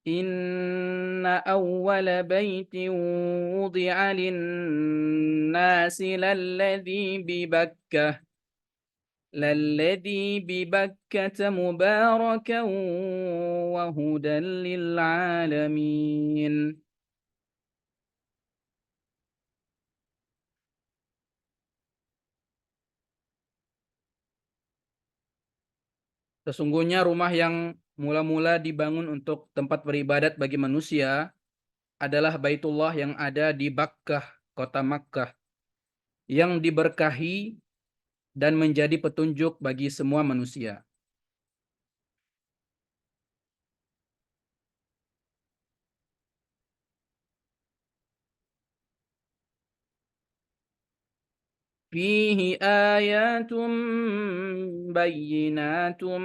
Inna awwala baitin wudi'a lin-nasi lalladzi bi Bakkah mubarakan wa hudan lil alamin. Sesungguhnya rumah yang mula-mula dibangun untuk tempat beribadat bagi manusia adalah Baitullah yang ada di Bakkah, kota Makkah, yang diberkahi dan menjadi petunjuk bagi semua manusia. Fihi ayatum bayyinatum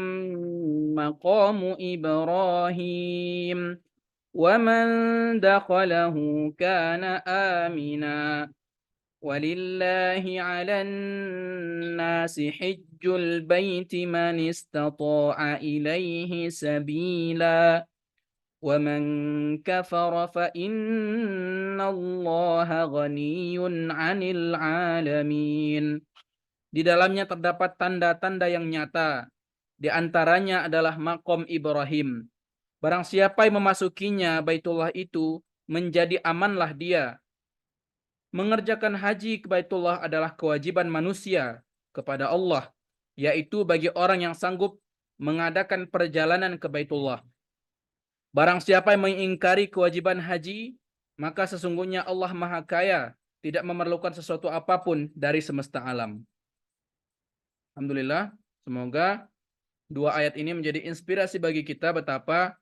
maqamu Ibrahim wa man dakhalahu kana amina. ولله على الناس حج البيت من استطاع إليه سبيلا ومن كفر فإن الله غني عن العالمين. Di dalamnya terdapat tanda-tanda yang nyata. Di antaranya adalah makom Ibrahim. Barang siapa yang memasukinya Baitullah itu, menjadi amanlah dia. Mengerjakan haji ke Baitullah adalah kewajiban manusia kepada Allah, yaitu bagi orang yang sanggup mengadakan perjalanan ke Baitullah. Barang siapa yang mengingkari kewajiban haji, maka sesungguhnya Allah Maha Kaya, tidak memerlukan sesuatu apapun dari semesta alam. Alhamdulillah, semoga dua ayat ini menjadi inspirasi bagi kita betapa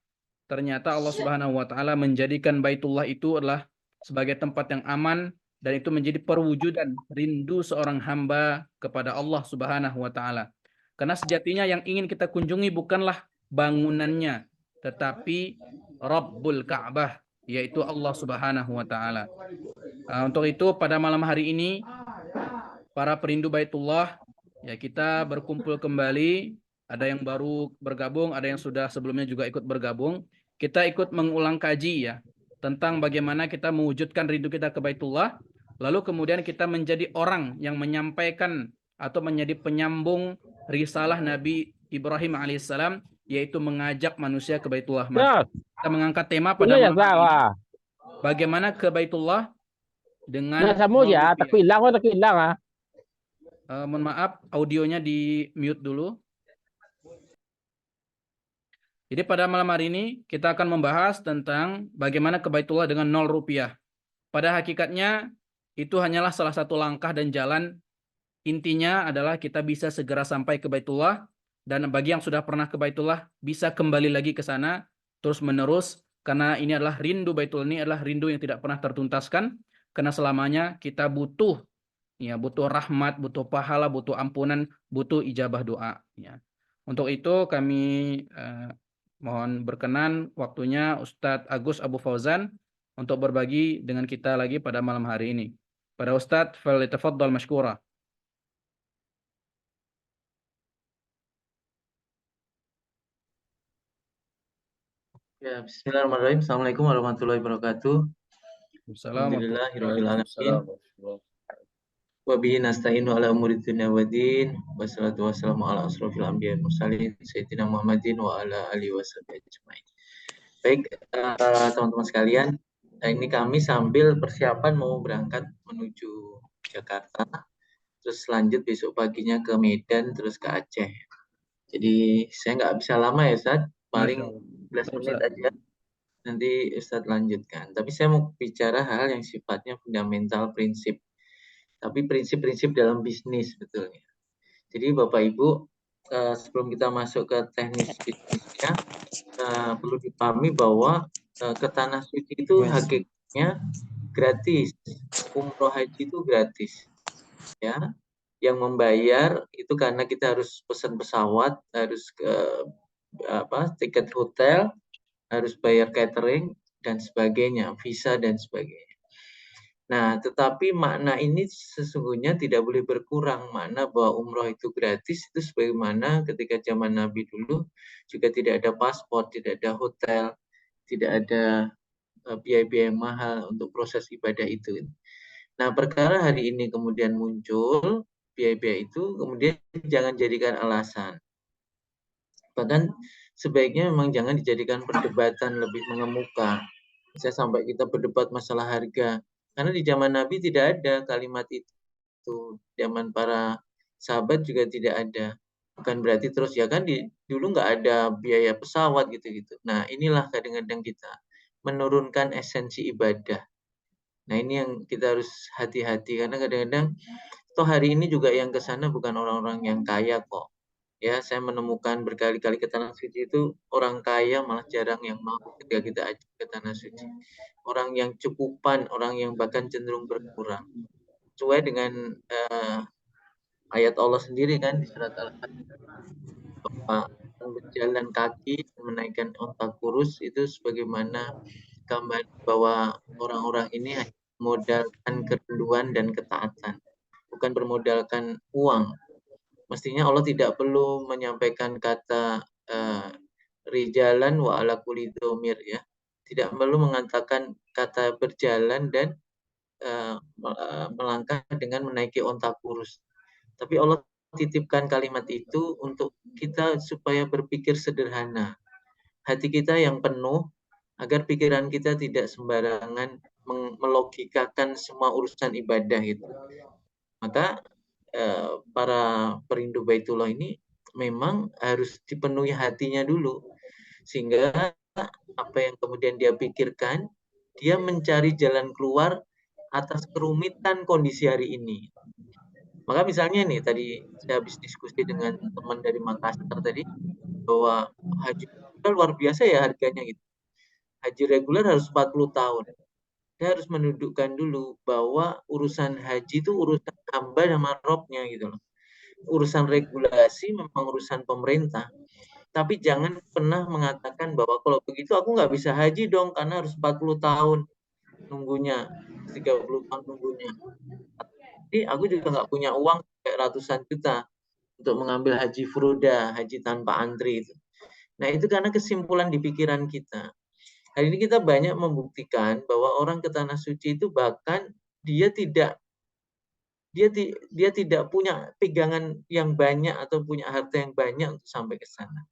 ternyata Allah Subhanahu wa taala menjadikan Baitullah itu adalah sebagai tempat yang aman, dan itu menjadi perwujudan rindu seorang hamba kepada Allah Subhanahu wa taala. Karena sejatinya yang ingin kita kunjungi bukanlah bangunannya, tetapi Rabbul Ka'bah, yaitu Allah Subhanahu wa taala. Untuk itu pada malam hari ini para perindu Baitullah, ya, kita berkumpul kembali. Ada yang baru bergabung, ada yang sudah sebelumnya juga ikut bergabung. Kita ikut mengulang kaji, ya, tentang bagaimana kita mewujudkan rindu kita ke Baitullah. Lalu kemudian kita menjadi orang yang menyampaikan atau menjadi penyambung risalah Nabi Ibrahim alaihissalam, yaitu mengajak manusia ke Baitullah. Maka Ya, kita mengangkat tema pada punya ya malam hari ini, sawa. bagaimana ke Baitullah dengan Nasa mo 0 ya, rupiah. takut lang ah. Mohon maaf, audionya di mute dulu. Jadi pada malam hari ini kita akan membahas tentang bagaimana ke Baitullah dengan 0 rupiah. Pada hakikatnya itu hanyalah salah satu langkah dan jalan. Intinya adalah kita bisa segera sampai ke Baitullah, dan bagi yang sudah pernah ke Baitullah bisa kembali lagi ke sana terus menerus, karena ini adalah rindu. Baitullah ini adalah rindu yang tidak pernah tertuntaskan, karena selamanya kita butuh, ya, butuh rahmat, butuh pahala, butuh ampunan, butuh ijabah doa, ya. Untuk itu kami mohon berkenan waktunya Ustadz Agus Abu Fauzan untuk berbagi dengan kita lagi pada malam hari ini. Pada Ustadz, falyatafaddal mashkura. Ya, bismillahirrahmanirrahim. Assalamualaikum warahmatullahi wabarakatuh. Assalamualaikum Alhamdulillahirabbil alamin. warahmatullahi Wa bihi nasta'inu ala umuri dunya waddin. Wassalatu wassalamu ala asrofil anbiya'i mursalin sayyidina Muhammadin wa ala alihi washabihi ajmain. Baik, teman-teman sekalian, ini kami sambil persiapan mau berangkat menuju Jakarta, terus lanjut besok paginya ke Medan, terus ke Aceh. Jadi saya nggak bisa lama ya, Ustaz, paling 11 menit aja. Nanti Ustadz lanjutkan. Tapi saya mau bicara hal yang sifatnya fundamental, prinsip. Tapi prinsip-prinsip dalam bisnis sebetulnya. Jadi Bapak Ibu, sebelum kita masuk ke teknis bisnisnya, perlu dipahami bahwa ke Tanah Suci itu hakikatnya gratis. Umroh haji itu gratis. Ya, yang membayar itu karena kita harus pesan pesawat, harus ke tiket hotel, harus bayar catering dan sebagainya, visa dan sebagainya. Nah, tetapi makna ini sesungguhnya tidak boleh berkurang. Makna bahwa umroh itu gratis itu sebagaimana ketika zaman Nabi dulu juga tidak ada paspor, tidak ada hotel, tidak ada biaya-biaya yang mahal untuk proses ibadah itu. Nah, perkara hari ini kemudian muncul biaya-biaya itu, kemudian jangan jadikan alasan. Bahkan sebaiknya memang jangan dijadikan perdebatan lebih mengemuka. Saya sampai kita berdebat masalah harga. Karena di zaman Nabi tidak ada kalimat itu. Zaman para sahabat juga tidak ada. Bukan berarti terus ya kan dulu nggak ada biaya pesawat gitu-gitu. Nah, inilah kadang-kadang kita menurunkan esensi ibadah. Nah, ini yang kita harus hati-hati karena kadang-kadang toh hari ini juga yang ke sana bukan orang-orang yang kaya kok. Ya, saya menemukan berkali-kali ke tanah suci itu orang kaya malah jarang yang mau ketika kita ajak ke tanah suci. Orang yang cukupan, orang yang bahkan cenderung berkurang. Sesuai dengan ayat Allah sendiri kan di surat Al-Hajj, bahwa berjalan kaki menaikkan onta kurus itu sebagaimana gambar bahwa orang-orang ini hanya memodalkan kerinduan dan ketaatan, bukan bermodalkan uang. Mestinya Allah tidak perlu menyampaikan kata rijalan wa ala kulli dhamir ya. Tidak perlu mengatakan kata berjalan dan melangkah dengan menaiki onta kurus. Tapi Allah titipkan kalimat itu untuk kita supaya berpikir sederhana. Hati kita yang penuh agar pikiran kita tidak sembarangan melogikakan semua urusan ibadah itu. Maka para perindu Baitullah ini memang harus dipenuhi hatinya dulu. Sehingga apa yang kemudian dia pikirkan, dia mencari jalan keluar atas kerumitan kondisi hari ini. Maka misalnya nih, tadi saya habis diskusi dengan teman dari Makassar tadi, bahwa haji luar biasa ya harganya gitu. Haji reguler harus 40 tahun. Dia harus menundukkan dulu bahwa urusan haji itu urusan hamba sama robnya gitu loh. Urusan regulasi memang urusan pemerintah. Tapi jangan pernah mengatakan bahwa kalau begitu aku nggak bisa haji dong karena harus 40 tahun nunggunya, 30 tahun nunggunya. Jadi aku juga nggak punya uang kayak ratusan juta untuk mengambil haji furoda, haji tanpa antri itu. Nah, itu karena kesimpulan di pikiran kita. Hari ini kita banyak membuktikan bahwa orang ke tanah suci itu bahkan dia tidak dia tidak punya pegangan yang banyak atau punya harta yang banyak untuk sampai ke sana.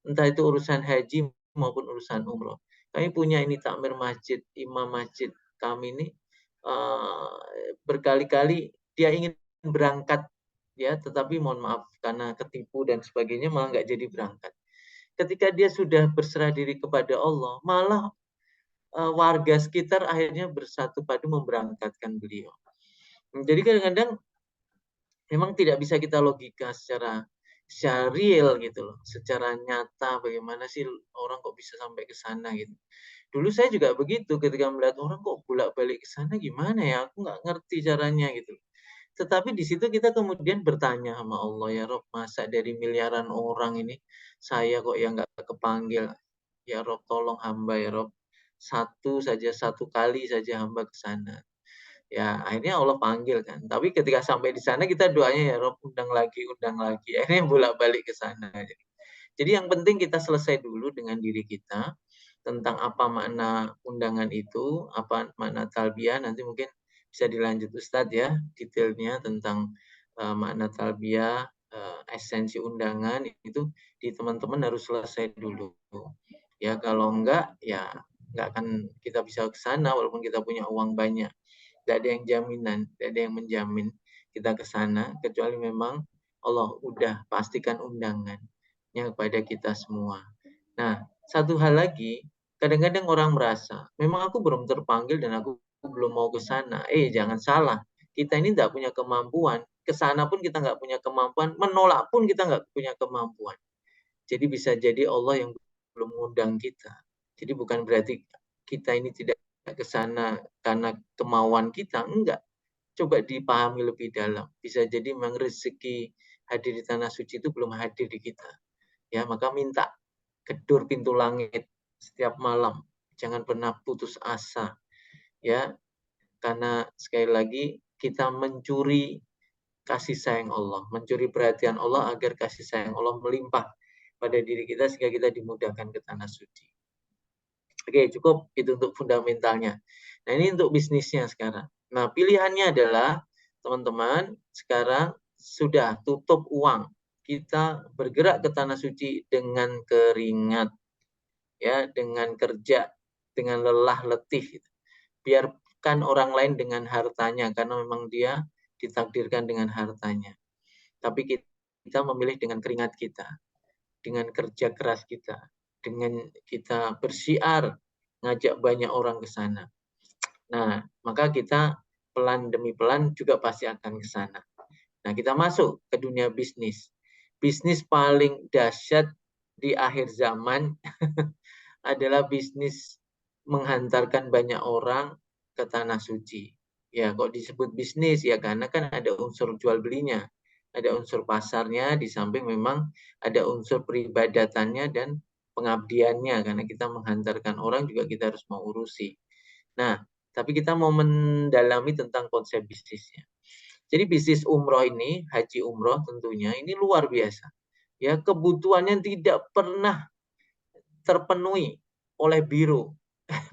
Entah itu urusan haji maupun urusan umroh. Kami punya ini takmir masjid, imam masjid kami ini berkali-kali dia ingin berangkat ya, tetapi mohon maaf karena ketipu dan sebagainya malah nggak jadi berangkat. Ketika dia sudah berserah diri kepada Allah, malah warga sekitar akhirnya bersatu padu memberangkatkan beliau. Jadi kadang-kadang memang tidak bisa kita logika secara real gitu loh, secara nyata bagaimana sih orang kok bisa sampai ke sana gitu. Dulu saya juga begitu ketika melihat orang kok bolak-balik ke sana gimana ya, aku nggak ngerti caranya gitu. Tetapi di situ kita kemudian bertanya sama Allah, ya Rob, masa dari miliaran orang ini saya kok yang nggak kepanggil? Ya Rob, tolong hamba ya Rob. Satu kali saja hamba ke sana. Ya akhirnya Allah panggil kan. Tapi ketika sampai di sana kita doanya ya Rob undang lagi, undang lagi. Akhirnya bolak-balik ke sana. Jadi yang penting kita selesai dulu dengan diri kita tentang apa makna undangan itu, apa makna talbiyah. Nanti mungkin bisa dilanjut Ustadz ya detailnya tentang makna talbiyah, esensi undangan itu di teman-teman harus selesai dulu. Ya kalau enggak ya enggak akan kita bisa ke sana walaupun kita punya uang banyak. Tidak ada yang jaminan, tidak ada yang menjamin kita ke sana kecuali memang Allah udah pastikan undangannya kepada kita semua. Nah, satu hal lagi, kadang-kadang orang merasa, memang aku belum terpanggil dan aku belum mau ke sana. Jangan salah. Kita ini tidak punya kemampuan. Ke sana pun kita nggak punya kemampuan. Menolak pun kita nggak punya kemampuan. Jadi bisa jadi Allah yang belum mengundang kita. Jadi bukan berarti kita ini tidak ke sana karena kemauan kita. Enggak. Coba dipahami lebih dalam. Bisa jadi memang rezeki hadir di tanah suci itu belum hadir di kita. Ya, maka minta gedor pintu langit setiap malam. Jangan pernah putus asa. Ya, karena sekali lagi kita mencuri kasih sayang Allah, mencuri perhatian Allah agar kasih sayang Allah melimpah pada diri kita sehingga kita dimudahkan ke tanah suci. Oke, cukup itu untuk fundamentalnya. Nah, ini untuk bisnisnya sekarang. Nah, pilihannya adalah teman-teman sekarang sudah tutup uang. Kita bergerak ke tanah suci dengan keringat, ya, dengan kerja, dengan lelah letih. Biarkan orang lain dengan hartanya, karena memang dia ditakdirkan dengan hartanya. Tapi kita memilih dengan keringat kita, dengan kerja keras kita, dengan kita bersiar, ngajak banyak orang ke sana. Nah, maka kita pelan demi pelan juga pasti akan ke sana. Nah, kita masuk ke dunia bisnis. Bisnis paling dahsyat di akhir zaman adalah bisnis menghantarkan banyak orang ke tanah suci. Ya, kok disebut bisnis ya karena kan ada unsur jual belinya, ada unsur pasarnya, di samping memang ada unsur peribadatannya dan pengabdiannya karena kita menghantarkan orang juga kita harus mau urusi. Nah, tapi kita mau mendalami tentang konsep bisnisnya. Jadi bisnis umroh ini, haji umroh tentunya ini luar biasa. Ya, kebutuhannya tidak pernah terpenuhi oleh biro,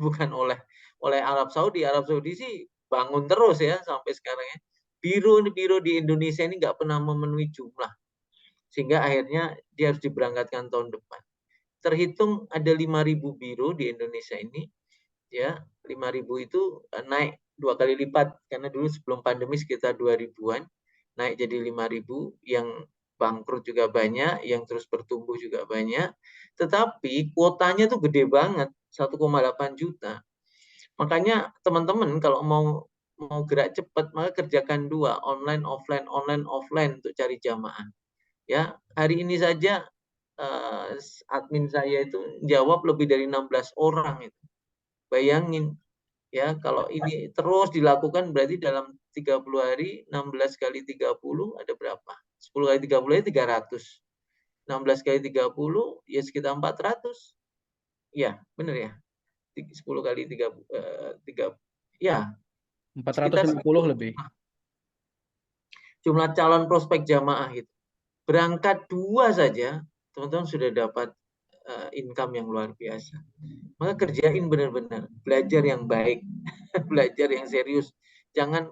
bukan oleh Arab Saudi. Arab Saudi sih bangun terus ya sampai sekarang ya. Biro di Indonesia ini nggak pernah memenuhi jumlah, sehingga akhirnya dia harus diberangkatkan tahun depan. Terhitung ada 5.000 biro di Indonesia ini, ya 5.000 itu naik 2 kali lipat karena dulu sebelum pandemi sekitar 2.000-an, naik jadi 5.000, yang bangkrut juga banyak, yang terus bertumbuh juga banyak, tetapi kuotanya tuh gede banget, 1,8 juta. Makanya teman-teman kalau mau gerak cepat maka kerjakan dua, online offline untuk cari jamaah. Ya, hari ini saja admin saya itu jawab lebih dari 16 orang itu. Bayangin ya, kalau ini terus dilakukan berarti dalam 30 hari 16 kali 30 ada berapa? 10 kali 30 ya 300. 16 kali 30 ya sekitar 400. Ya, benar ya. 10 kali 3 ya sekitar 450 lebih. jumlah calon prospek jamaah itu. Berangkat 2 saja, teman-teman sudah dapat income yang luar biasa. Maka kerjain benar-benar, belajar yang baik, belajar yang serius. Jangan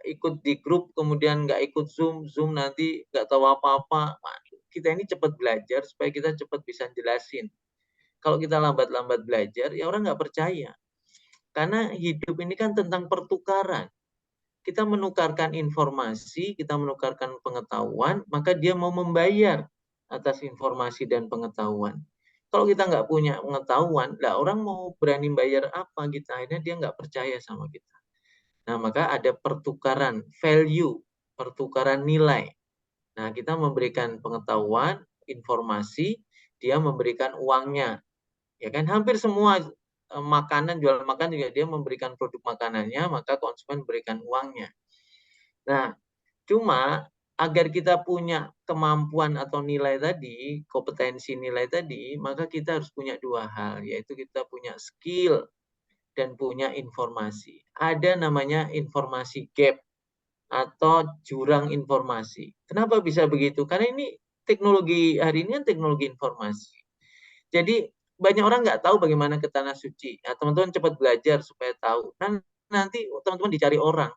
ikut di grup kemudian nggak ikut Zoom nanti nggak tahu apa-apa. Kita ini cepat belajar supaya kita cepat bisa jelasin. Kalau kita lambat-lambat belajar, ya orang nggak percaya. Karena hidup ini kan tentang pertukaran. Kita menukarkan informasi, kita menukarkan pengetahuan, maka dia mau membayar atas informasi dan pengetahuan. Kalau kita nggak punya pengetahuan, lah orang mau berani bayar apa kita? Akhirnya dia nggak percaya sama kita. Nah, maka ada pertukaran value, pertukaran nilai. Nah, kita memberikan pengetahuan, informasi, dia memberikan uangnya. Ya kan, hampir semua makanan, jual makan juga dia memberikan produk makanannya, maka konsumen berikan uangnya. Nah, cuma agar kita punya kemampuan atau nilai tadi, kompetensi nilai tadi, maka kita harus punya dua hal, yaitu kita punya skill dan punya informasi. Ada namanya informasi gap atau jurang informasi. Kenapa bisa begitu? Karena ini teknologi hari ini kan teknologi informasi. Jadi banyak orang nggak tahu bagaimana ke tanah suci. Nah, teman-teman cepat belajar supaya tahu. Dan nanti teman-teman dicari orang.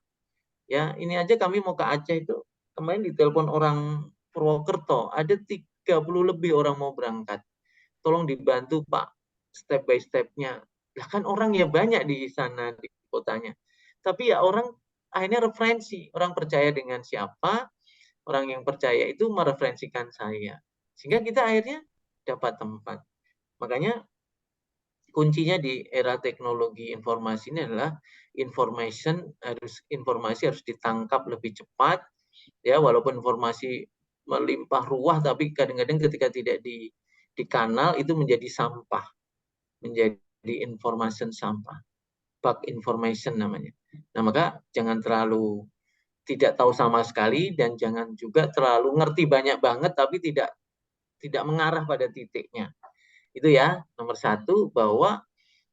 Ya, ini aja kami mau ke Aceh itu kemarin ditelepon orang Purwokerto, ada 30 lebih orang mau berangkat. Tolong dibantu Pak, step by step-nya. Lah kan orang ya banyak di sana di kotanya. Tapi ya orang akhirnya referensi, orang percaya dengan siapa, orang yang percaya itu mereferensikan saya. Sehingga kita akhirnya dapat tempat. Makanya kuncinya di era teknologi informasi ini adalah informasi harus ditangkap lebih cepat, ya, walaupun informasi melimpah ruah tapi kadang-kadang ketika tidak di kanal itu menjadi sampah, menjadi information sampah, bug information namanya. Nah, maka jangan terlalu tidak tahu sama sekali dan jangan juga terlalu ngerti banyak banget tapi tidak mengarah pada titiknya. Itu ya, nomor satu, bahwa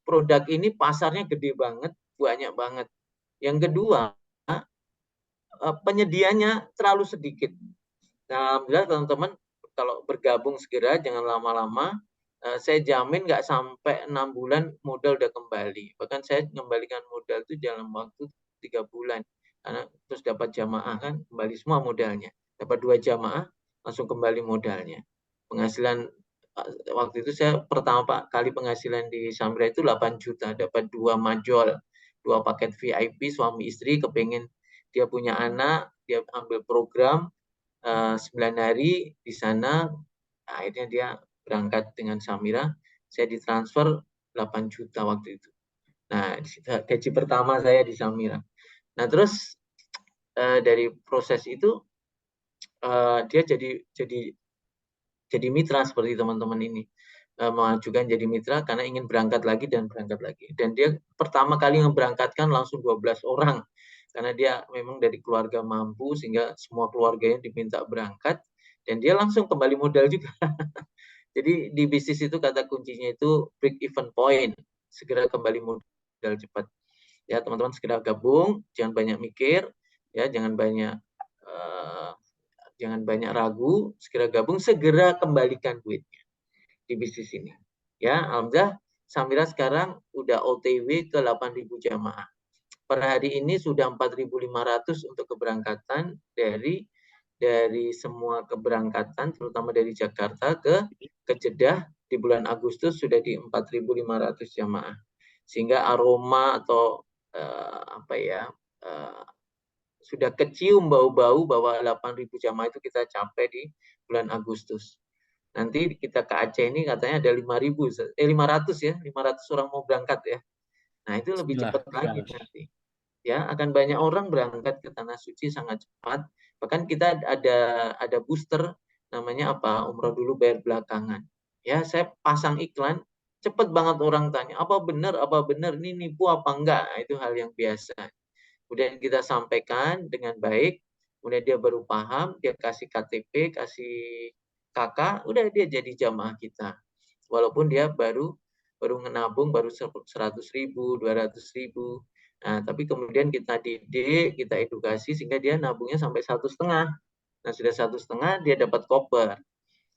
produk ini pasarnya gede banget, banyak banget. Yang kedua, penyedianya terlalu sedikit. Nah, alhamdulillah teman-teman kalau bergabung segera, jangan lama-lama. saya jamin nggak sampai 6 bulan modal udah kembali. Bahkan saya mengembalikan modal itu dalam waktu 3 bulan. Karena terus dapat jamaah kan, kembali semua modalnya. Dapat 2 jamaah, langsung kembali modalnya. Penghasilan waktu itu saya pertama kali penghasilan di Samira itu 8 juta, dapat 2 majol, 2 paket VIP suami istri, kepengen dia punya anak, dia ambil program 9 hari di sana, akhirnya dia berangkat dengan Samira, saya ditransfer 8 juta waktu itu. Nah, gaji pertama saya di Samira. Nah, terus dari proses itu dia jadi mitra seperti teman-teman ini. Mengajukan jadi mitra karena ingin berangkat lagi dan berangkat lagi. Dan dia pertama kali memberangkatkan langsung 12 orang. Karena dia memang dari keluarga mampu sehingga semua keluarganya diminta berangkat dan dia langsung kembali modal juga. Jadi di bisnis itu kata kuncinya itu break even point, segera kembali modal cepat. Ya teman-teman segera gabung, jangan banyak mikir, ya jangan banyak ragu, segera gabung, segera kembalikan duitnya di bisnis ini. Ya, alhamdulillah Samira sekarang udah OTW ke 8.000 jamaah. Per hari ini sudah 4.500 untuk keberangkatan dari semua keberangkatan, terutama dari Jakarta ke Jeddah di bulan Agustus sudah di 4.500 jamaah. Sehingga aroma atau sudah kecium bau-bau bahwa 8.000 jamaah itu kita capai di bulan Agustus. Nanti kita ke Aceh ini katanya ada 500 ya, 500 orang mau berangkat ya. Nah, itu lebih cepat lagi nanti. Ya, akan banyak orang berangkat ke Tanah Suci sangat cepat. Bahkan kita ada booster namanya apa? Umroh dulu bayar belakangan. Ya, saya pasang iklan, cepat banget orang tanya, apa benar ini nipu apa enggak? Nah, itu hal yang biasa. Kemudian kita sampaikan dengan baik, kemudian dia baru paham, dia kasih KTP, kasih kakak, udah dia jadi jamaah kita. Walaupun dia baru menabung baru 100.000, 200.000. Nah, tapi kemudian kita didik, kita edukasi sehingga dia nabungnya sampai 1,5. Nah, sudah 1,5 dia dapat koper.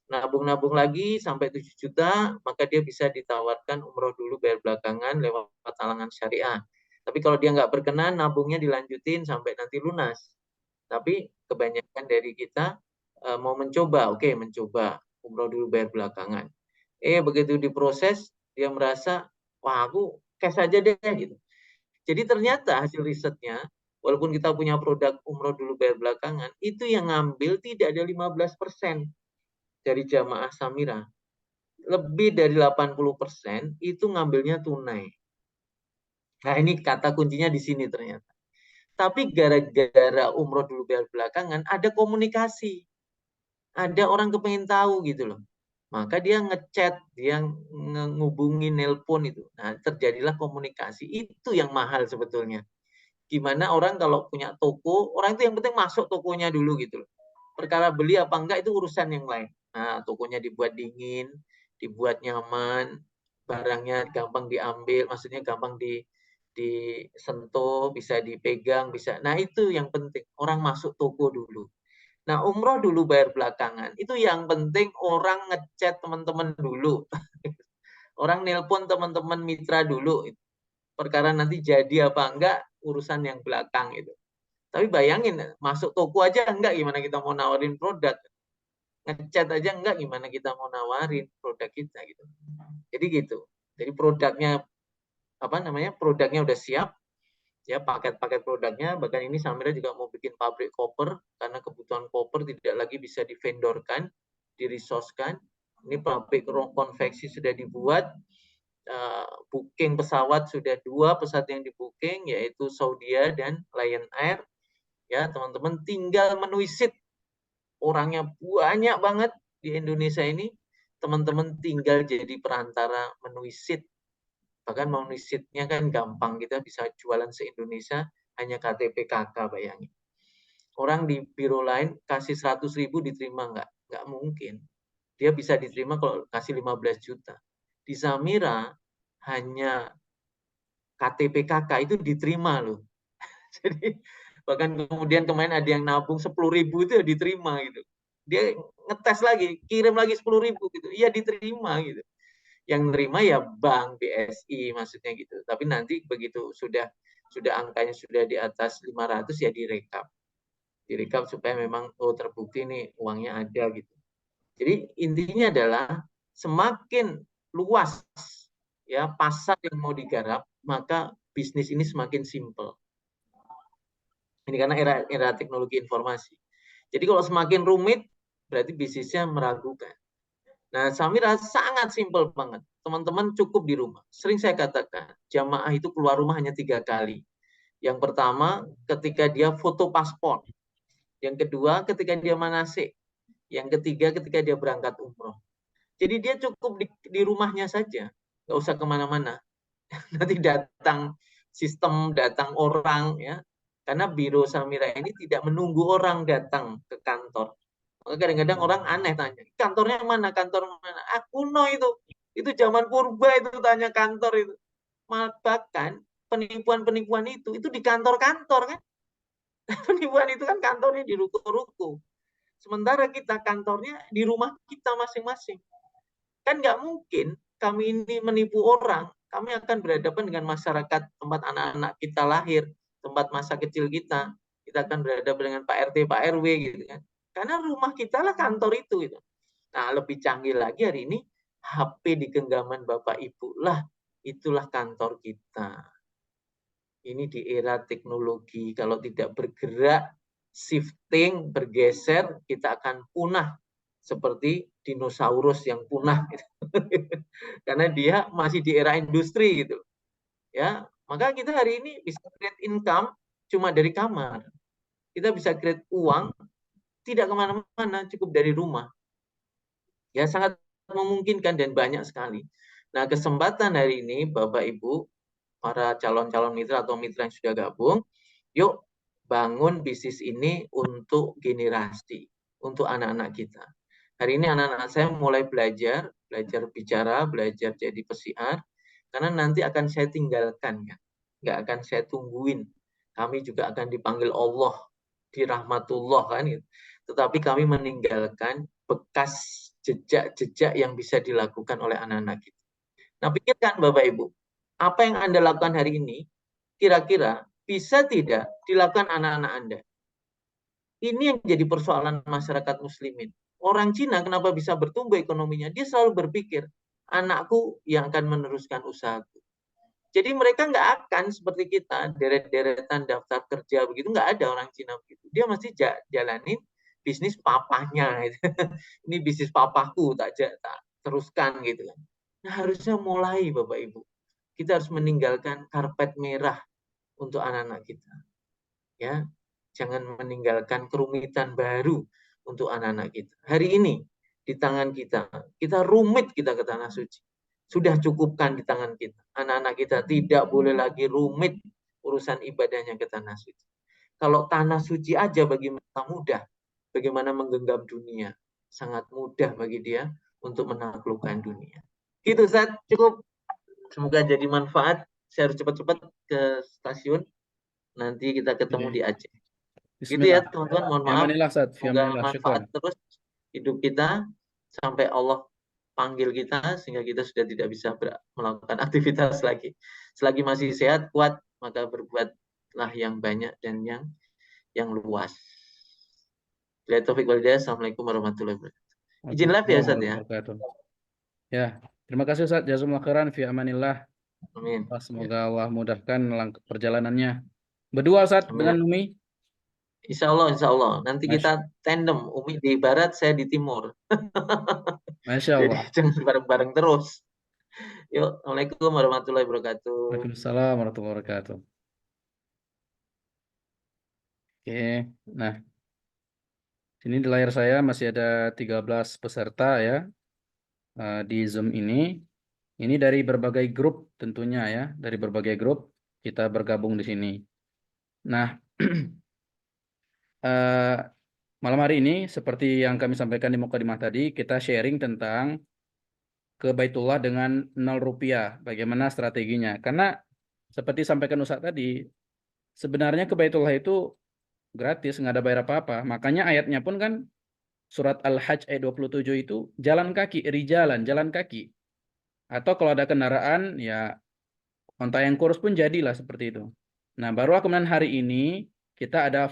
Nabung-nabung lagi sampai 7 juta, maka dia bisa ditawarkan umroh dulu bayar belakangan lewat talangan syariah. Tapi kalau dia nggak berkenan, nabungnya dilanjutin sampai nanti lunas. Tapi kebanyakan dari kita mau mencoba, oke mencoba umroh dulu bayar belakangan. Begitu diproses, dia merasa, wah aku cash aja deh gitu. Jadi ternyata hasil risetnya, walaupun kita punya produk umroh dulu bayar belakangan, itu yang ngambil tidak ada 15% dari jamaah Samira. Lebih dari 80% itu ngambilnya tunai. Nah ini kata kuncinya di sini ternyata. Tapi gara-gara umroh dulu bayar belakangan, ada komunikasi. Ada orang kepengen tahu gitu loh. Maka dia ngechat, dia ngehubungi, nelpon itu. Nah, terjadilah komunikasi. Itu yang mahal sebetulnya. Gimana orang kalau punya toko, orang itu yang penting masuk tokonya dulu gitu loh. Perkara beli apa enggak itu urusan yang lain. Nah, tokonya dibuat dingin, dibuat nyaman, barangnya gampang diambil, maksudnya gampang disentuh, bisa dipegang, bisa. Nah, itu yang penting. Orang masuk toko dulu. Nah, umroh dulu bayar belakangan. Itu yang penting orang ngechat teman-teman dulu. Orang nelpon teman-teman mitra dulu. Perkara nanti jadi apa enggak, urusan yang belakang itu. Tapi bayangin, masuk toko aja enggak gimana kita mau nawarin produk. Ngechat aja enggak gimana kita mau nawarin produk kita gitu. Jadi gitu. Jadi produknya produknya udah siap, ya paket-paket produknya. Bahkan ini Samira juga mau bikin pabrik koper karena kebutuhan koper tidak lagi bisa divendorkan, dirisoskan. Ini pabrik konveksi sudah dibuat, booking pesawat sudah 2 pesawat yang di-booking yaitu Saudia dan Lion Air. Ya, teman-teman tinggal menuisit. Orangnya banyak banget di Indonesia ini. Teman-teman tinggal jadi perantara menuisit. Bahkan menuisitnya kan gampang, kita bisa jualan se-Indonesia hanya KTP KK, bayangin. Orang di biro lain kasih 100.000 diterima nggak mungkin. Dia bisa diterima kalau kasih 15 juta. Di Samira hanya KTP KK itu diterima loh. Jadi bahkan kemudian kemarin ada yang nabung 10.000 itu ya diterima gitu. Dia ngetes lagi, kirim lagi 10.000 gitu. Iya diterima gitu. Yang nerima ya bank BSI maksudnya gitu. Tapi nanti begitu sudah angkanya sudah di atas 500 ya direkap supaya memang terbukti nih uangnya ada gitu. Jadi intinya adalah semakin luas ya pasar yang mau digarap, maka bisnis ini semakin simple. Ini karena era teknologi informasi. Jadi kalau semakin rumit, berarti bisnisnya meragukan. Nah, Samira sangat simpel banget. Teman-teman cukup di rumah. Sering saya katakan, jamaah itu keluar rumah hanya 3 kali. Yang pertama, ketika dia foto paspor. Yang kedua, ketika dia manasik. Yang ketiga, ketika dia berangkat umroh. Jadi dia cukup di rumahnya saja. Nggak usah kemana-mana. Nanti datang sistem, datang orang, ya. Karena Biro Samira ini tidak menunggu orang datang ke kantor. Kadang-kadang orang aneh tanya, kantornya mana? Kantor mana? Kuno itu. Itu zaman purba itu tanya kantor itu. Bahkan penipuan-penipuan itu di kantor-kantor kan. Penipuan itu kan kantornya di ruko-ruko. Sementara kita kantornya di rumah kita masing-masing. Kan nggak mungkin kami ini menipu orang. Kami akan berhadapan dengan masyarakat tempat anak-anak kita lahir, tempat masa kecil kita. Kita akan berhadapan dengan Pak RT, Pak RW gitu kan. Karena rumah kita lah kantor itu gitu. Nah, lebih canggih lagi hari ini HP di genggaman Bapak Ibu lah, itulah kantor kita. Ini di era teknologi, kalau tidak bergerak, shifting, bergeser, kita akan punah seperti dinosaurus yang punah gitu. Karena dia masih di era industri gitu. Ya, maka kita hari ini bisa create income cuma dari kamar. Kita bisa create uang tidak kemana-mana, cukup dari rumah. Ya, sangat memungkinkan dan banyak sekali. Nah, kesempatan hari ini Bapak Ibu, para calon-calon mitra atau mitra yang sudah gabung, yuk bangun bisnis ini untuk generasi, untuk anak-anak kita. Hari ini anak-anak saya mulai belajar bicara, belajar jadi pesiar, karena nanti akan saya tinggalkan, ya. Nggak akan saya tungguin. Kami juga akan dipanggil Allah, di rahmatullah kan. Tetapi kami meninggalkan bekas jejak-jejak yang bisa dilakukan oleh anak-anak kita. Nah, pikirkan Bapak Ibu, apa yang Anda lakukan hari ini, kira-kira bisa tidak dilakukan anak-anak Anda? Ini yang jadi persoalan masyarakat muslimin. Orang Cina kenapa bisa bertumbuh ekonominya? Dia selalu berpikir, anakku yang akan meneruskan usahaku. Jadi mereka nggak akan seperti kita, deret-deretan daftar kerja begitu, nggak ada orang Cina begitu. Dia mesti jalanin bisnis papahnya. Gitu. Ini bisnis papaku, tak teruskan gitu kan. Nah, harusnya mulai Bapak Ibu. Kita harus meninggalkan karpet merah untuk anak-anak kita. Ya, jangan meninggalkan kerumitan baru untuk anak-anak kita. Hari ini di tangan kita rumit kita ke tanah suci. Sudah cukupkan di tangan kita. Anak-anak kita tidak boleh lagi rumit urusan ibadahnya ke tanah suci. Kalau tanah suci aja bagi mereka mudah, bagaimana menggenggam dunia? Sangat mudah bagi dia untuk menaklukkan dunia. Gitu, Ustaz. Cukup. Semoga jadi manfaat. Saya harus cepat-cepat ke stasiun. Nanti kita ketemu di Aceh. Gitu ya, Bismillah. teman-teman. Mohon maaf. Fiamanillah, Ustaz. Semoga Fiamanillah. manfaat Syukran. terus hidup kita sampai Allah panggil kita sehingga kita sudah tidak bisa melakukan aktivitas lagi. Selagi masih sehat, kuat, maka berbuatlah yang banyak dan yang luas. Bila taufik walhidayah. Assalamualaikum warahmatullahi wabarakatuh. Izin live ya, Waalaikumsalam Ustaz ya. warahmatullahi wabarakatuh. Ya, terima kasih Ustaz. Jazakumullah khairan. Fi amanillah. Amin. Semoga Allah mudahkan perjalanannya. Berdua Ustaz Amin. dengan Umi. Insya Allah. Nanti kita tandem. Umi di barat, saya di timur. Masya Jadi Allah. jangan bareng-bareng terus. Yuk, Assalamualaikum warahmatullahi wabarakatuh. Waalaikumsalam warahmatullahi wabarakatuh. Oke, nah sini di layar saya masih ada 13 peserta ya di Zoom ini. Ini dari berbagai grup tentunya ya, dari berbagai grup kita bergabung di sini. Nah, malam hari ini seperti yang kami sampaikan di mukadimah tadi, kita sharing tentang ke Baitullah dengan 0 rupiah, bagaimana strateginya. Karena seperti sampaikan Ustaz tadi, sebenarnya ke Baitullah itu gratis, nggak ada bayar apa-apa. Makanya ayatnya pun kan surat Al-Hajj ayat 27 itu jalan kaki, rijalan, jalan kaki. Atau kalau ada kendaraan, ya onta yang kurus pun jadilah seperti itu. Nah, barulah kemudian hari ini kita ada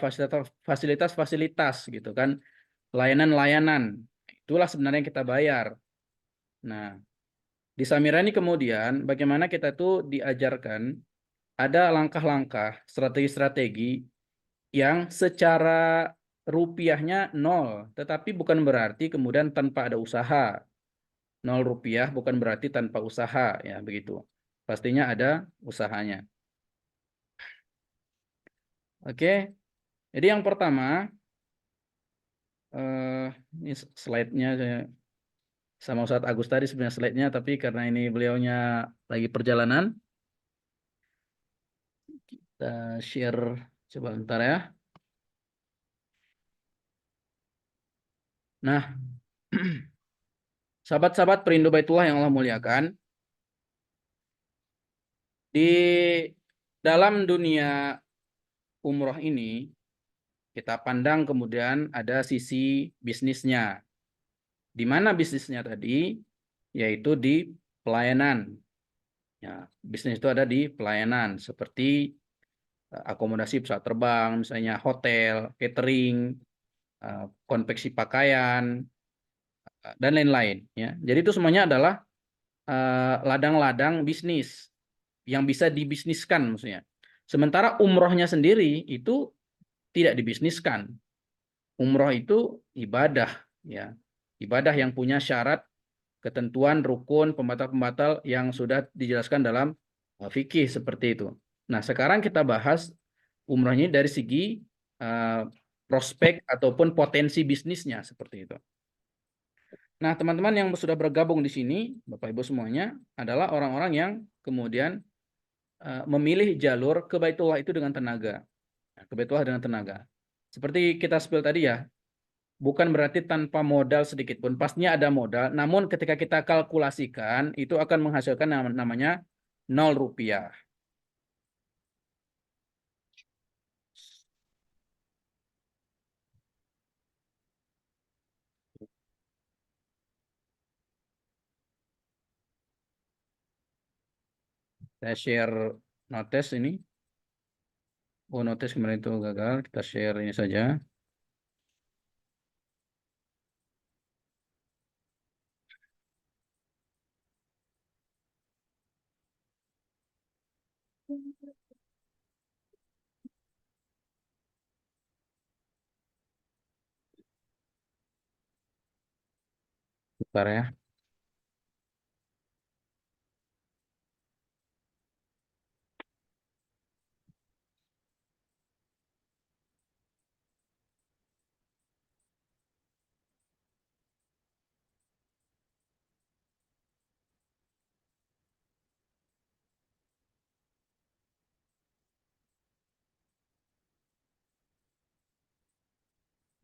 fasilitas-fasilitas gitu kan, layanan-layanan. Itulah sebenarnya yang kita bayar. Nah, di Samira ini kemudian bagaimana kita tuh diajarkan ada langkah-langkah, strategi-strategi yang secara rupiahnya nol, tetapi bukan berarti kemudian tanpa ada usaha. 0 rupiah bukan berarti tanpa usaha, ya begitu. Pastinya ada usahanya. Oke, jadi yang pertama, ini slide-nya sama Ustadz Agus tadi sebenarnya slide-nya, tapi karena ini beliaunya lagi perjalanan, kita share coba bentar ya. Nah, sahabat-sahabat perindu Baitullah yang Allah muliakan, di dalam dunia umroh ini, kita pandang kemudian ada sisi bisnisnya. Di mana bisnisnya tadi? Yaitu di pelayanan. Ya, bisnis itu ada di pelayanan, seperti akomodasi pesawat terbang, misalnya hotel, catering, konveksi pakaian, dan lain-lain. Ya. Jadi itu semuanya adalah ladang-ladang bisnis yang bisa dibisniskan maksudnya. Sementara umrohnya sendiri itu tidak dibisniskan. Umroh itu ibadah, ya, ibadah yang punya syarat, ketentuan, rukun, pembatal-pembatal yang sudah dijelaskan dalam fikih seperti itu. Nah, sekarang kita bahas umrohnya dari segi prospek ataupun potensi bisnisnya seperti itu. Nah, teman-teman yang sudah bergabung di sini, Bapak Ibu semuanya, adalah orang-orang yang kemudian memilih jalur ke Baitullah itu dengan tenaga. Ke Baitullah dengan tenaga. Seperti kita spill tadi ya, bukan berarti tanpa modal sedikit pun. Pastinya ada modal, namun ketika kita kalkulasikan, itu akan menghasilkan namanya 0 rupiah. Saya share notes ini. Oh, notes kemarin itu gagal. Kita share ini saja. Bentar ya.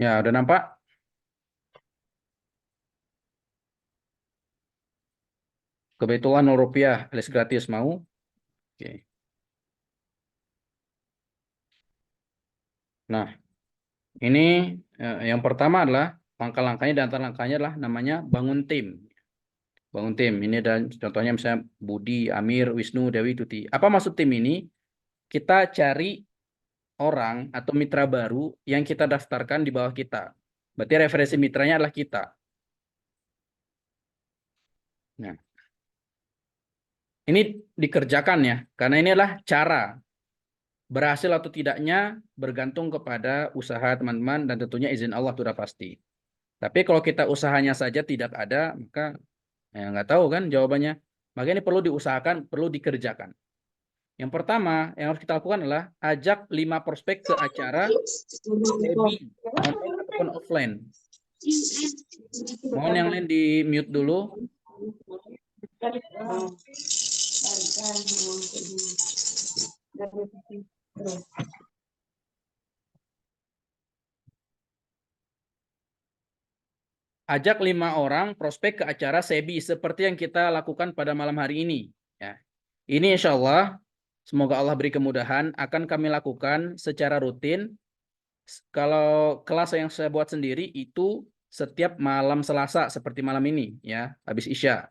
Ya, udah nampak? Kebetulan 0 rupiah, alias gratis mau. Oke. Nah, ini yang pertama adalah langkah-langkahnya, dan antara langkahnya adalah namanya bangun tim. Bangun tim. Ini dan contohnya misalnya Budi, Amir, Wisnu, Dewi, Tuti. Apa maksud tim ini? Kita cari orang atau mitra baru yang kita daftarkan di bawah kita. Berarti referensi mitranya adalah kita. Nah, ini dikerjakan ya, karena ini adalah cara. Berhasil atau tidaknya bergantung kepada usaha teman-teman dan tentunya izin Allah sudah pasti. Tapi kalau kita usahanya saja tidak ada, maka ya nggak tahu kan jawabannya. Maka ini perlu diusahakan, perlu dikerjakan. Yang pertama yang harus kita lakukan adalah ajak 5 prospek ke acara webi, online ataupun offline. Mohon yang lain di mute dulu. Ajak 5 orang prospek ke acara SEBI seperti yang kita lakukan pada malam hari ini. Ya. Ini insya Allah, semoga Allah beri kemudahan, akan kami lakukan secara rutin. Kalau kelas yang saya buat sendiri itu setiap malam Selasa seperti malam ini, ya, habis Isya.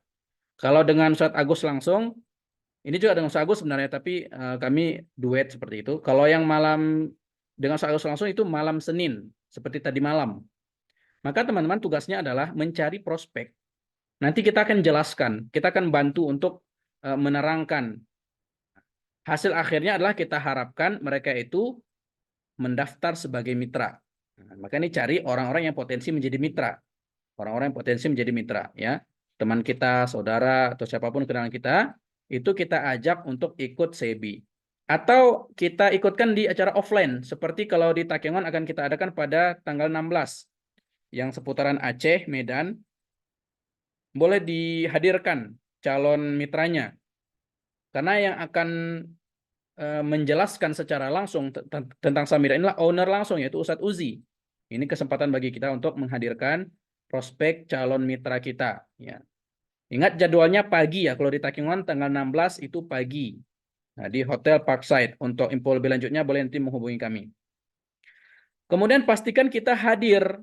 Kalau dengan Ustadz Agus langsung, ini juga dengan Ustadz Agus sebenarnya, tapi kami duet seperti itu. Kalau yang malam dengan Ustadz Agus langsung itu malam Senin, seperti tadi malam. Maka teman-teman tugasnya adalah mencari prospek. Nanti kita akan jelaskan, kita akan bantu untuk menerangkan. Hasil akhirnya adalah kita harapkan mereka itu mendaftar sebagai mitra. Nah, maka ini cari orang-orang yang potensi menjadi mitra. Orang-orang yang potensi menjadi mitra, ya. Teman kita, saudara, atau siapapun kenalan kita, itu kita ajak untuk ikut SEBI. Atau kita ikutkan di acara offline, seperti kalau di Takengon akan kita adakan pada tanggal 16, yang seputaran Aceh, Medan, boleh dihadirkan calon mitranya. Karena yang akan menjelaskan secara langsung tentang Samira inilah owner langsung, yaitu Ustadz Uzi. Ini kesempatan bagi kita untuk menghadirkan prospek calon mitra kita. Ya. Ingat jadwalnya pagi ya, kalau di Takengon tanggal 16 itu pagi. Nah, di Hotel Parkside. Untuk info lebih lanjutnya boleh nanti menghubungi kami. Kemudian pastikan kita hadir.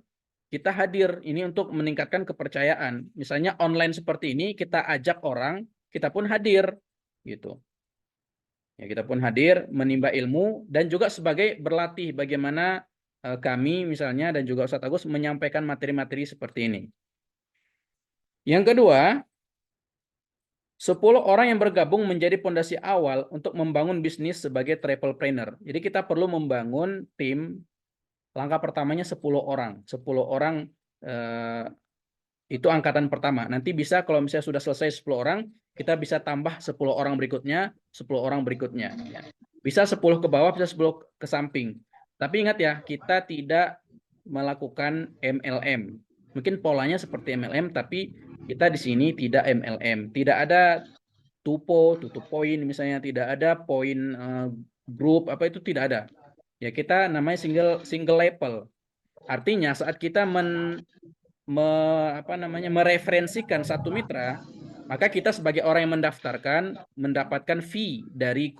Kita hadir ini untuk meningkatkan kepercayaan. Misalnya online seperti ini, kita ajak orang, kita pun hadir. Gitu. Ya, kita pun hadir, menimba ilmu, dan juga sebagai berlatih bagaimana kami misalnya dan juga Ustadz Agus menyampaikan materi-materi seperti ini. Yang kedua, 10 orang yang bergabung menjadi pondasi awal untuk membangun bisnis sebagai travelpreneur. Jadi kita perlu membangun tim, langkah pertamanya 10 orang. 10 orang itu angkatan pertama. Nanti bisa kalau misalnya sudah selesai 10 orang, kita bisa tambah 10 orang berikutnya, 10 orang berikutnya. Bisa 10 ke bawah, bisa 10 ke samping. Tapi ingat ya, kita tidak melakukan MLM. Mungkin polanya seperti MLM, tapi kita di sini tidak MLM. Tidak ada tutup poin misalnya, tidak ada poin grup, apa itu tidak ada. Ya kita namanya single level. Artinya saat kita mereferensikan satu mitra, maka kita sebagai orang yang mendaftarkan mendapatkan fee dari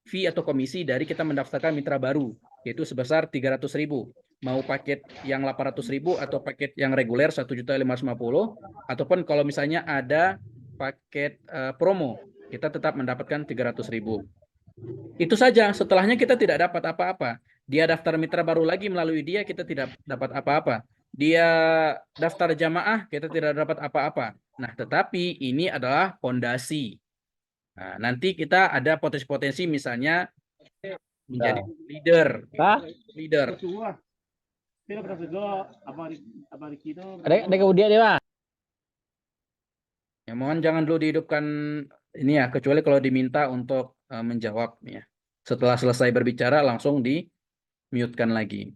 fee atau komisi dari kita mendaftarkan mitra baru, yaitu sebesar 300.000. Mau paket yang 800.000 atau paket yang reguler 1.550.000, ataupun kalau misalnya ada paket promo, kita tetap mendapatkan 300.000. Itu saja, setelahnya kita tidak dapat apa-apa. Dia daftar mitra baru lagi melalui dia, kita tidak dapat apa-apa. Dia daftar jamaah, kita tidak dapat apa-apa. Nah, tetapi ini adalah fondasi. Nah, nanti kita ada potensi-potensi misalnya menjadi leader. Leader. Ada kemudian dia, Pak. Ya, mohon jangan dulu dihidupkan ini ya, kecuali kalau diminta untuk menjawab ya. Setelah selesai berbicara langsung di-mute-kan lagi.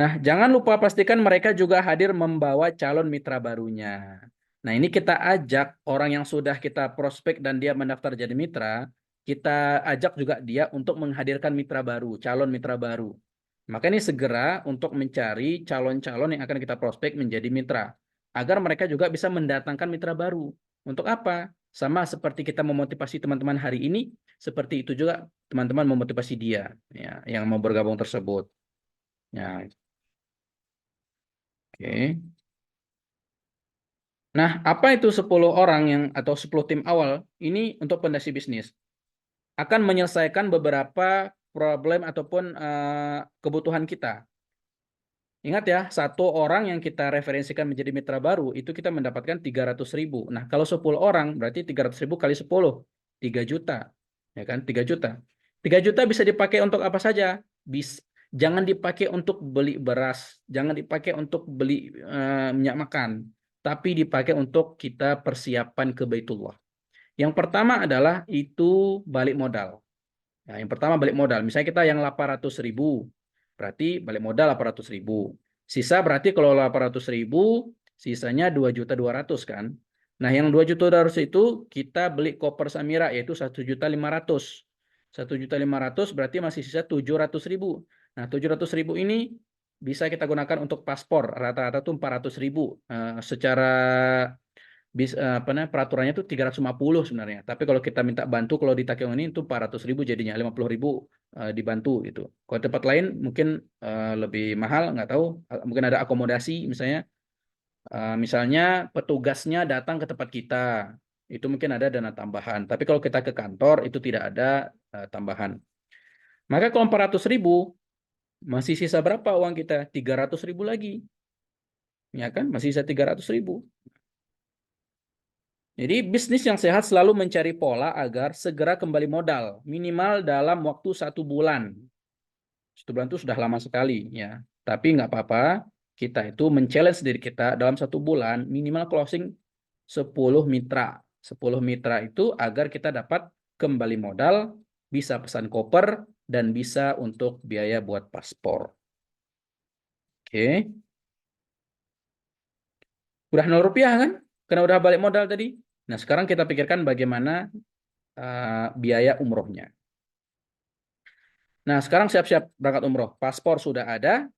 Nah, jangan lupa pastikan mereka juga hadir membawa calon mitra barunya. Nah, ini kita ajak orang yang sudah kita prospek dan dia mendaftar jadi mitra, kita ajak juga dia untuk menghadirkan mitra baru, calon mitra baru. Maka ini segera untuk mencari calon-calon yang akan kita prospek menjadi mitra, agar mereka juga bisa mendatangkan mitra baru. Untuk apa? Sama seperti kita memotivasi teman-teman hari ini, seperti itu juga teman-teman memotivasi dia ya, yang mau bergabung tersebut. Ya. Oke. Nah, apa itu 10 orang yang atau 10 tim awal? Ini untuk fondasi bisnis. Akan menyelesaikan beberapa problem ataupun kebutuhan kita. Ingat ya, satu orang yang kita referensikan menjadi mitra baru, itu kita mendapatkan 300.000. Nah, kalau 10 orang, berarti 300.000 kali 10, 3 juta. Ya kan, 3 juta. 3 juta bisa dipakai untuk apa saja? Jangan dipakai untuk beli beras, jangan dipakai untuk beli minyak makan, tapi dipakai untuk kita persiapan ke Baitullah. Yang pertama adalah itu balik modal. Nah, yang pertama balik modal. Misalnya kita yang 800.000, berarti balik modal 800.000. Sisa berarti kalau 800.000, sisanya 2.200.000 kan. Nah, yang 2.200.000 itu kita beli koper Samira, yaitu 1.500.000. 1.500.000 berarti masih sisa 700.000. Nah, 700.000 ini bisa kita gunakan untuk paspor. Rata-rata tuh 400.000. Secara peraturannya itu 350 sebenarnya. Tapi kalau kita minta bantu, kalau di Takengon ini itu 400.000 jadinya, 50.000 dibantu gitu. Kalau tempat lain mungkin lebih mahal, nggak tahu. Mungkin ada akomodasi misalnya. Misalnya petugasnya datang ke tempat kita, itu mungkin ada dana tambahan. Tapi kalau kita ke kantor, itu tidak ada tambahan. Maka kalau 400.000, masih sisa berapa uang kita? 300.000 lagi. Ya kan? Masih sisa 300.000. Jadi bisnis yang sehat selalu mencari pola agar segera kembali modal. Minimal dalam waktu 1 bulan. 1 bulan itu sudah lama sekali. Ya. Tapi nggak apa-apa. Kita itu men-challenge diri kita dalam 1 bulan minimal closing 10 mitra. 10 mitra itu agar kita dapat kembali modal, bisa pesan koper, dan bisa untuk biaya buat paspor. Oke. Udah 0 rupiah kan? Karena udah balik modal tadi. Nah, sekarang kita pikirkan bagaimana biaya umrohnya. Nah, sekarang siap-siap berangkat umroh. Paspor sudah ada,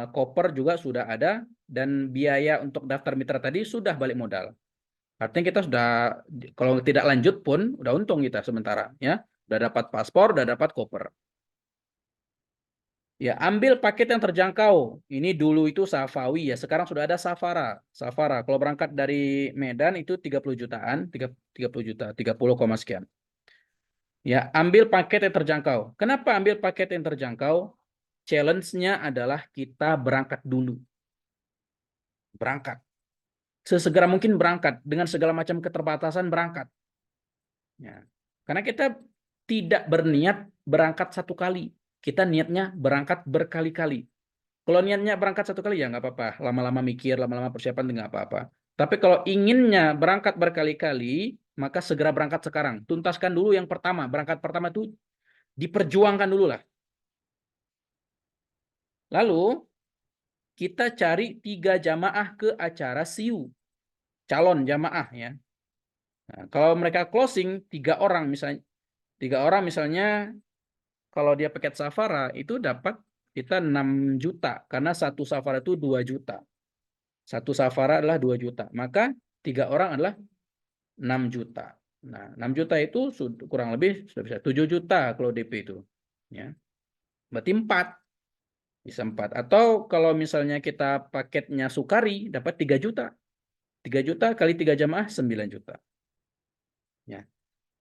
koper juga sudah ada, dan biaya untuk daftar mitra tadi sudah balik modal. Artinya kita sudah, kalau tidak lanjut pun, udah untung kita sementara. Ya, udah dapat paspor, udah dapat koper. Ya, ambil paket yang terjangkau. Ini dulu itu Safawi ya, sekarang sudah ada Safara. Safara, kalau berangkat dari Medan itu 30 jutaan, 30 juta, 30, sekian. Ya, ambil paket yang terjangkau. Kenapa ambil paket yang terjangkau? Challenge-nya adalah kita berangkat dulu. Berangkat. Sesegera mungkin berangkat. Dengan segala macam keterbatasan berangkat. Ya. Karena kita tidak berniat berangkat 1 kali. Kita niatnya berangkat berkali-kali. Kalau niatnya berangkat 1 kali ya nggak apa-apa. Lama-lama mikir, lama-lama persiapan nggak apa-apa. Tapi kalau inginnya berangkat berkali-kali, maka segera berangkat sekarang. Tuntaskan dulu yang pertama. Berangkat pertama itu diperjuangkan dulu lah. Lalu kita cari 3 jamaah ke acara SIU. Calon jamaah ya. Nah, kalau mereka closing 3 orang misalnya, 3 orang misalnya, kalau dia paket Safara itu dapat kita 6 juta karena satu Safara itu 2 juta. Satu Safara adalah 2 juta. Maka 3 orang adalah 6 juta. Nah, 6 juta itu kurang lebih sudah bisa 7 juta kalau DP itu. Ya. Berarti 4. Bisa 4. Atau kalau misalnya kita paketnya Sukari dapat 3 juta. 3 juta kali 3 jamaah 9 juta. Ya.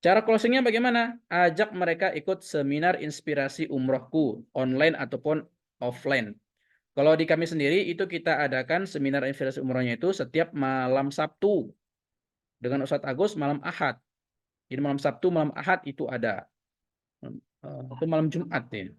Cara closingnya bagaimana? Ajak mereka ikut seminar inspirasi umrohku, online ataupun offline. Kalau di kami sendiri itu kita adakan seminar inspirasi umrohnya itu setiap malam Sabtu. Dengan Ustadz Agus malam Ahad. Jadi malam Sabtu, malam Ahad itu ada. Itu malam Jumat ya.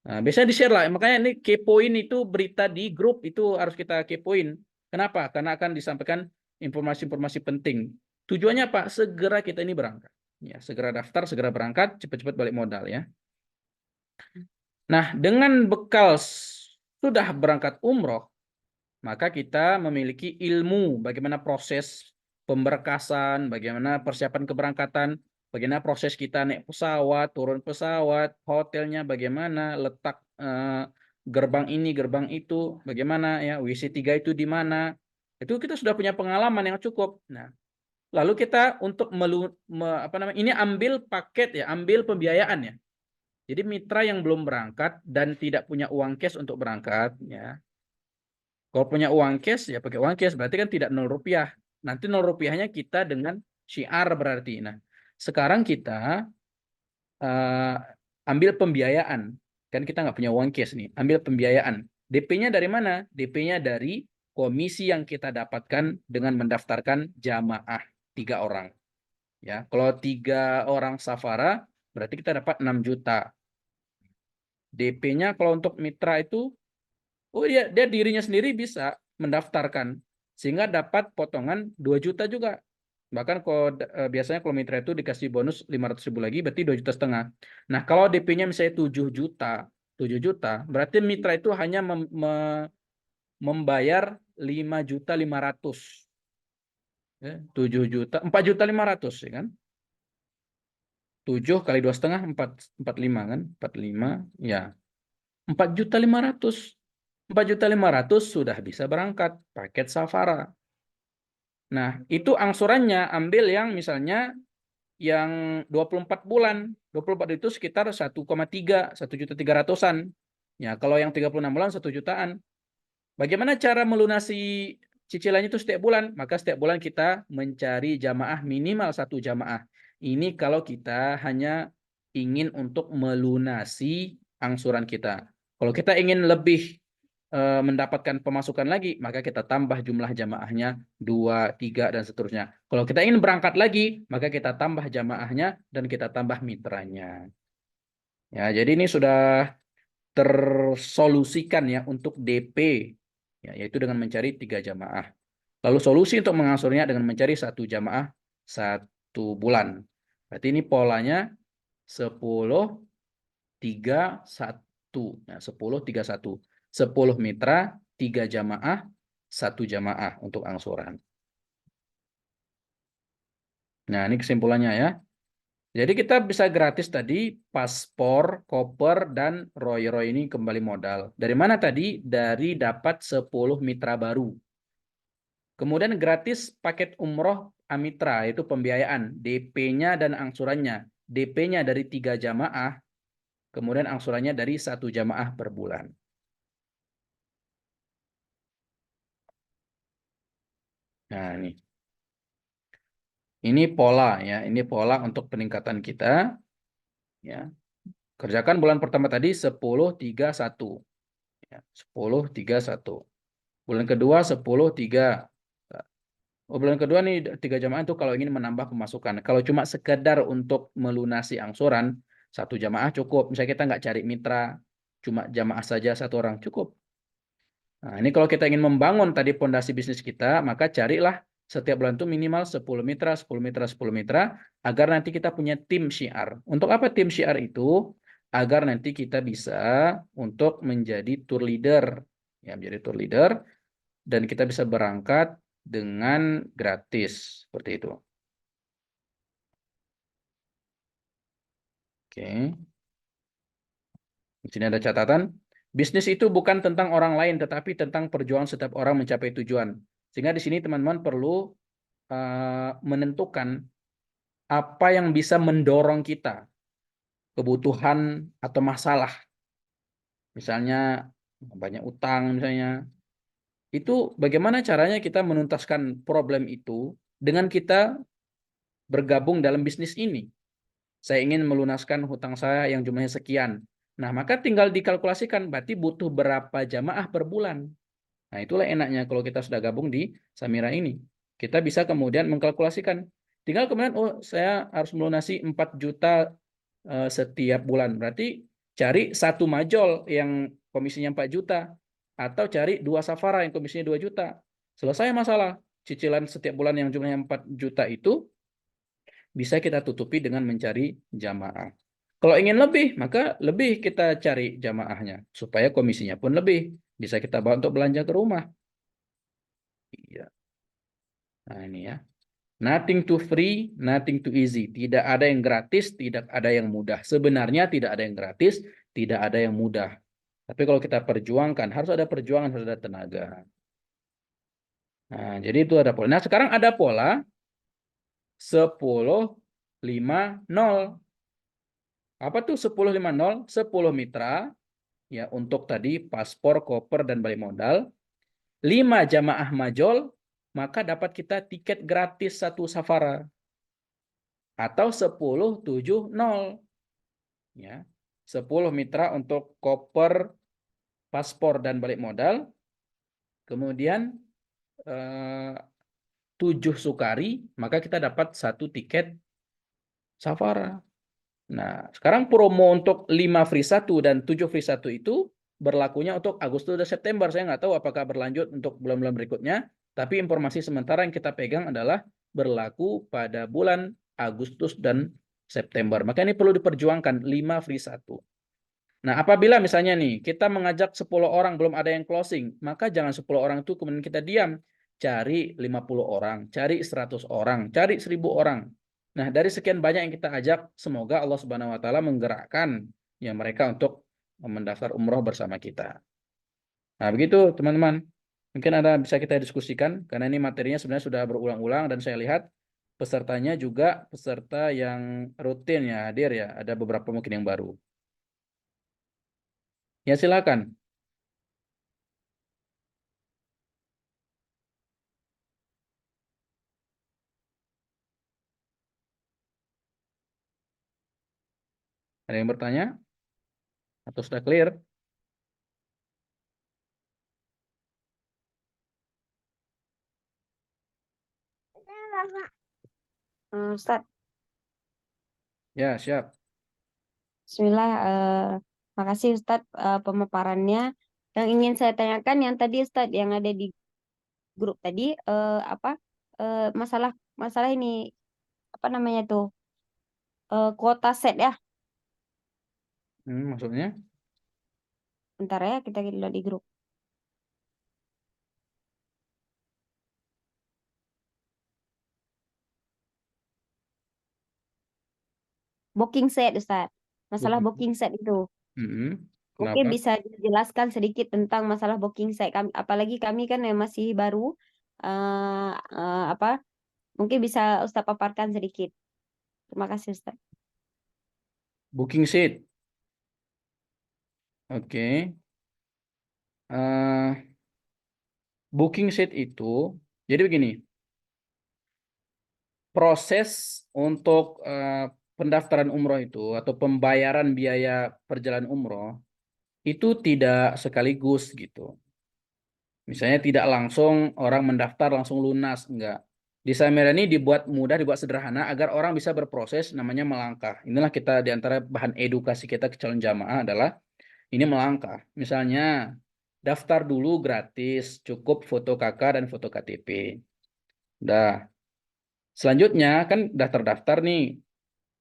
Nah, biasanya di-share lah. Makanya ini kepoin itu berita di grup itu harus kita kepoin. Kenapa? Karena akan disampaikan informasi-informasi penting. Tujuannya apa? Segera kita ini berangkat. Ya, segera daftar, segera berangkat, cepat-cepat balik modal ya. Nah, dengan bekal sudah berangkat umroh, maka kita memiliki ilmu bagaimana proses pemberkasan, bagaimana persiapan keberangkatan, bagaimana proses kita naik pesawat, turun pesawat, hotelnya bagaimana, letak gerbang ini, gerbang itu, bagaimana ya, WC3 itu di mana. Itu kita sudah punya pengalaman yang cukup. Nah, lalu kita untuk ini ambil paket ya, ambil pembiayaan ya. Jadi mitra yang belum berangkat dan tidak punya uang cash untuk berangkat ya. Kalau punya uang cash ya pakai uang cash, berarti kan tidak 0 rupiah. Nanti 0 rupiahnya kita dengan syiar berarti. Nah, sekarang kita ambil pembiayaan. Kan kita nggak punya uang cash nih, ambil pembiayaan. DP-nya dari mana? DP-nya dari komisi yang kita dapatkan dengan mendaftarkan jamaah 3 orang. Ya, kalau 3 orang Safara berarti kita dapat 6 juta. DP-nya kalau untuk mitra itu, oh dia dirinya sendiri bisa mendaftarkan sehingga dapat potongan 2 juta juga. Bahkan kalau biasanya kalau mitra itu dikasih bonus 500.000 lagi berarti 2,5 juta. Nah, kalau DP-nya misalnya 7 juta, 7 juta, berarti mitra itu hanya membayar 5.500.000. Ya, 7 juta, 4.500.000 ya kan? 7 kali 2,5, 45 kan? 45 ya. 4.500.000. 4.500.000 sudah bisa berangkat paket Safara. Nah, itu angsurannya ambil yang misalnya yang 24 bulan. 24 itu sekitar 1,3, 1.300.000-an. Ya, kalau yang 36 bulan 1 jutaan. Bagaimana cara melunasi cicilannya itu setiap bulan? Maka setiap bulan kita mencari jamaah minimal 1 jamaah. Ini kalau kita hanya ingin untuk melunasi angsuran kita. Kalau kita ingin lebih mendapatkan pemasukan lagi, maka kita tambah jumlah jamaahnya 2, 3, dan seterusnya. Kalau kita ingin berangkat lagi, maka kita tambah jamaahnya dan kita tambah mitranya. Ya, jadi ini sudah tersolusikan ya untuk DP, ya, yaitu dengan mencari 3 jamaah. Lalu solusi untuk mengasurnya dengan mencari 1 jamaah 1 bulan. Berarti ini polanya 10, 3, 1. Nah, 10, 3, 1. 10 mitra, 3 jamaah, 1 jamaah untuk angsuran. Nah, ini kesimpulannya ya. Jadi kita bisa gratis tadi paspor, koper, dan roy-roy ini kembali modal. Dari mana tadi? Dari dapat 10 mitra baru. Kemudian gratis paket umroh Amitra, itu pembiayaan. DP-nya dan angsurannya. DP-nya dari 3 jamaah, kemudian angsurannya dari 1 jamaah per bulan. Nah, ini. Ini pola ya, ini pola untuk peningkatan kita ya. Kerjakan bulan pertama tadi 10, 3, 1. Ya, 10, 3, 1. Bulan kedua 10, 3. Oh, bulan kedua nih 3 jamaah itu kalau ingin menambah pemasukan. Kalau cuma sekedar untuk melunasi angsuran, 1 jamaah cukup. Misalnya kita nggak cari mitra, cuma jamaah saja 1 orang cukup. Nah, ini kalau kita ingin membangun tadi pondasi bisnis kita, maka carilah setiap bulan itu minimal 10 mitra, 10 mitra, 10 mitra, agar nanti kita punya tim syiar. Untuk apa tim syiar itu? Agar nanti kita bisa untuk menjadi tour leader. Ya, menjadi tour leader, dan kita bisa berangkat dengan gratis. Seperti itu. Oke. Di sini ada catatan. Bisnis itu bukan tentang orang lain, tetapi tentang perjuangan setiap orang mencapai tujuan. Sehingga di sini teman-teman perlu menentukan apa yang bisa mendorong kita, kebutuhan atau masalah. Misalnya banyak utang misalnya. Itu bagaimana caranya kita menuntaskan problem itu dengan kita bergabung dalam bisnis ini. Saya ingin melunaskan hutang saya yang jumlahnya sekian. Nah, maka tinggal dikalkulasikan berarti butuh berapa jamaah per bulan. Nah, itulah enaknya kalau kita sudah gabung di Samira ini. Kita bisa kemudian mengkalkulasikan. Tinggal kemudian, oh saya harus melunasi 4 juta setiap bulan. Berarti cari 1 majol yang komisinya 4 juta. Atau cari 2 safara yang komisinya 2 juta. Selesai masalah. Cicilan setiap bulan yang jumlahnya 4 juta itu bisa kita tutupi dengan mencari jamaah. Kalau ingin lebih, maka lebih kita cari jamaahnya. Supaya komisinya pun lebih. Bisa kita bawa untuk belanja ke rumah. Iya. Nah ini ya. Nothing too free, nothing too easy. Tidak ada yang gratis, tidak ada yang mudah. Sebenarnya tidak ada yang gratis, tidak ada yang mudah. Tapi kalau kita perjuangkan, harus ada perjuangan, harus ada tenaga. Nah, jadi itu ada pola. Nah, sekarang ada pola 10, 5, 0. Apa tuh 10, 5, 0? 10 mitra, ya untuk tadi paspor, koper, dan balik modal. 5 jamaah majol, maka dapat kita tiket gratis 1 safara. Atau 10, 7, 0. Ya. 10 mitra untuk koper, paspor, dan balik modal. Kemudian 7 sukari, maka kita dapat 1 tiket safara. Nah, sekarang promo untuk 5 free 1 dan 7 free 1 itu berlakunya untuk Agustus dan September. Saya nggak tahu apakah berlanjut untuk bulan-bulan berikutnya, tapi informasi sementara yang kita pegang adalah berlaku pada bulan Agustus dan September. Maka ini perlu diperjuangkan 5 free 1. Nah, apabila misalnya nih kita mengajak 10 orang belum ada yang closing, maka jangan 10 orang itu kemudian kita diam. Cari 50 orang, cari 100 orang, cari 1000 orang. Nah, dari sekian banyak yang kita ajak, semoga Allah Subhanahu wa taala menggerakkan ya mereka untuk mendaftar umroh bersama kita. Nah, begitu teman-teman. Mungkin ada bisa kita diskusikan karena ini materinya sebenarnya sudah berulang-ulang dan saya lihat pesertanya juga peserta yang rutin ya hadir ya. Ada beberapa mungkin yang baru. Ya, silakan. Ada yang bertanya? Atau sudah clear? Ustadz, Ya, siap. Bismillah. Makasih Ustadz pemaparannya. Yang ingin saya tanyakan yang tadi Ustadz yang ada di grup tadi apa masalah masalah ini apa namanya tuh kuota set ya. Maksudnya? Bentar ya kita lihat di grup. Booking set Ustadz. Masalah Booking. booking set itu. Mungkin Kenapa? bisa dijelaskan sedikit tentang masalah booking set kami, apalagi kami kan yang masih baru apa mungkin bisa Ustadz paparkan sedikit. Terima kasih Ustadz. Booking seat. Oke. Booking seat itu, jadi begini, proses untuk pendaftaran umroh itu atau pembayaran biaya perjalanan umroh itu tidak sekaligus gitu. Misalnya tidak langsung orang mendaftar langsung lunas, enggak. Di Samira ini dibuat mudah, dibuat sederhana agar orang bisa berproses namanya melangkah. Inilah kita di antara bahan edukasi kita ke calon jamaah adalah ini melangkah. Misalnya daftar dulu gratis, cukup foto KK dan foto KTP. Udah. Selanjutnya kan daftar-daftar nih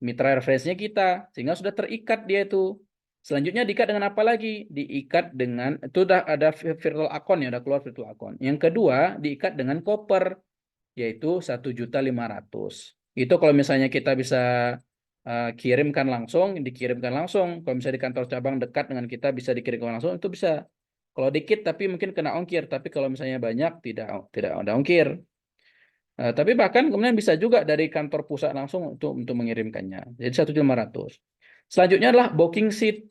mitra referensinya kita sehingga sudah terikat dia itu. Selanjutnya diikat dengan apa lagi? Diikat dengan itu udah ada virtual account ya, udah keluar virtual account. Yang kedua diikat dengan koper yaitu 1.500.000. Itu kalau misalnya kita bisa kirimkan langsung, dikirimkan langsung. Kalau misalnya di kantor cabang dekat dengan kita bisa dikirimkan langsung itu bisa. Kalau dikit tapi mungkin kena ongkir, tapi kalau misalnya banyak tidak ada ongkir. Tapi bahkan kemudian bisa juga dari kantor pusat langsung untuk mengirimkannya. Jadi 1.500. Selanjutnya adalah booking seat.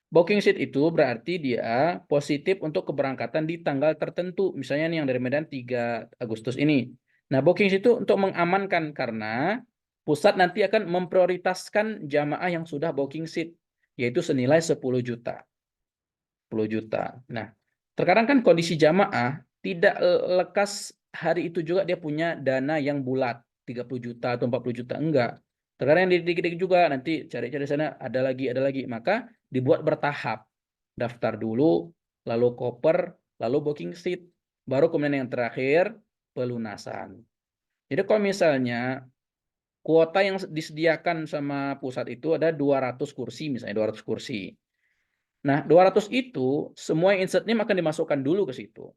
Booking seat itu berarti dia positif untuk keberangkatan di tanggal tertentu. Misalnya nih yang dari Medan 3 Agustus ini. Nah, booking seat itu untuk mengamankan karena pusat nanti akan memprioritaskan jamaah yang sudah booking seat, yaitu senilai 10 juta. 10 juta. Nah, terkadang kan kondisi jamaah tidak lekas hari itu juga dia punya dana yang bulat 30 juta atau 40 juta, enggak. Terkadang yang dikit-dikit juga nanti cari-cari sana ada lagi, maka dibuat bertahap. Daftar dulu, lalu koper, lalu booking seat, baru kemudian yang terakhir pelunasan. Jadi kalau misalnya kuota yang disediakan sama pusat itu ada 200 kursi misalnya 200 kursi. Nah, 200 itu semua insert name akan dimasukkan dulu ke situ.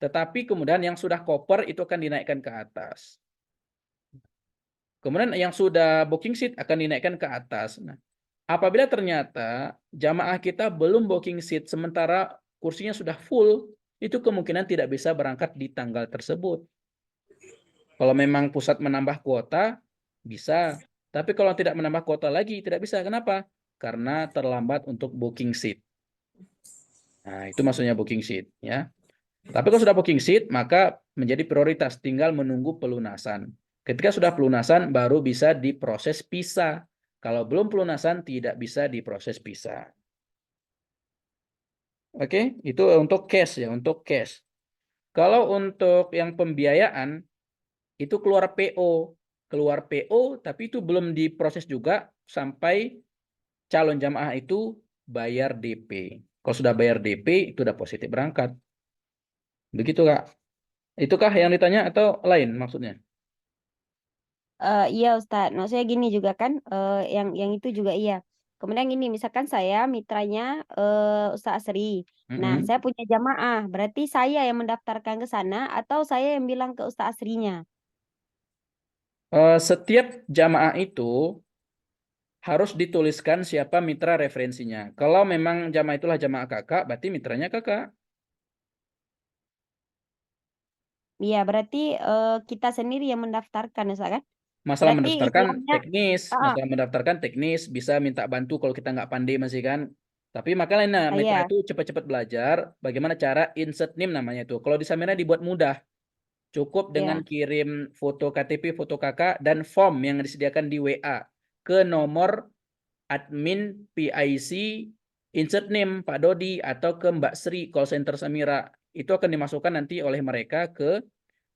Tetapi kemudian yang sudah koper itu akan dinaikkan ke atas. Kemudian yang sudah booking seat akan dinaikkan ke atas. Nah, apabila ternyata jamaah kita belum booking seat sementara kursinya sudah full, itu kemungkinan tidak bisa berangkat di tanggal tersebut. Kalau memang pusat menambah kuota, bisa. Tapi kalau tidak menambah kuota lagi, tidak bisa. Kenapa? Karena terlambat untuk booking seat. Nah, itu maksudnya booking seat, ya. Tapi kalau sudah booking seat, maka menjadi prioritas, tinggal menunggu pelunasan. Ketika sudah pelunasan, baru bisa diproses pisah. Kalau belum pelunasan, tidak bisa diproses pisah. Oke, itu untuk cash ya, untuk cash. Kalau untuk yang pembiayaan, itu keluar PO. Keluar PO, tapi itu belum diproses juga sampai calon jamaah itu bayar DP. Kalau sudah bayar DP, itu udah positif berangkat. Begitu, Kak. Itukah yang ditanya atau lain maksudnya? Iya Ustadz, maksudnya gini juga kan, yang itu juga iya. Kemudian gini, misalkan saya mitranya Ustadz Asri. Nah, Mm-mm. saya punya jamaah, berarti saya yang mendaftarkan ke sana atau saya yang bilang ke Ustadz Asrinya? Setiap jamaah itu harus dituliskan siapa mitra referensinya. Kalau memang jamaah itulah jamaah kakak, berarti mitranya kakak. Iya, berarti kita sendiri yang mendaftarkan, Ustadz kan? Masalah Berarti mendaftarkan istilahnya, teknis, ah, masalah mendaftarkan teknis bisa minta bantu kalau kita nggak pandai masih kan. Tapi makanya mitra iya, itu cepat-cepat belajar bagaimana cara insert name namanya itu. Kalau di Samira dibuat mudah, cukup dengan iya. kirim foto KTP, foto kakak, dan form yang disediakan di WA ke nomor admin PIC insert name Pak Dodi atau ke Mbak Sri call center Samira. Itu akan dimasukkan nanti oleh mereka ke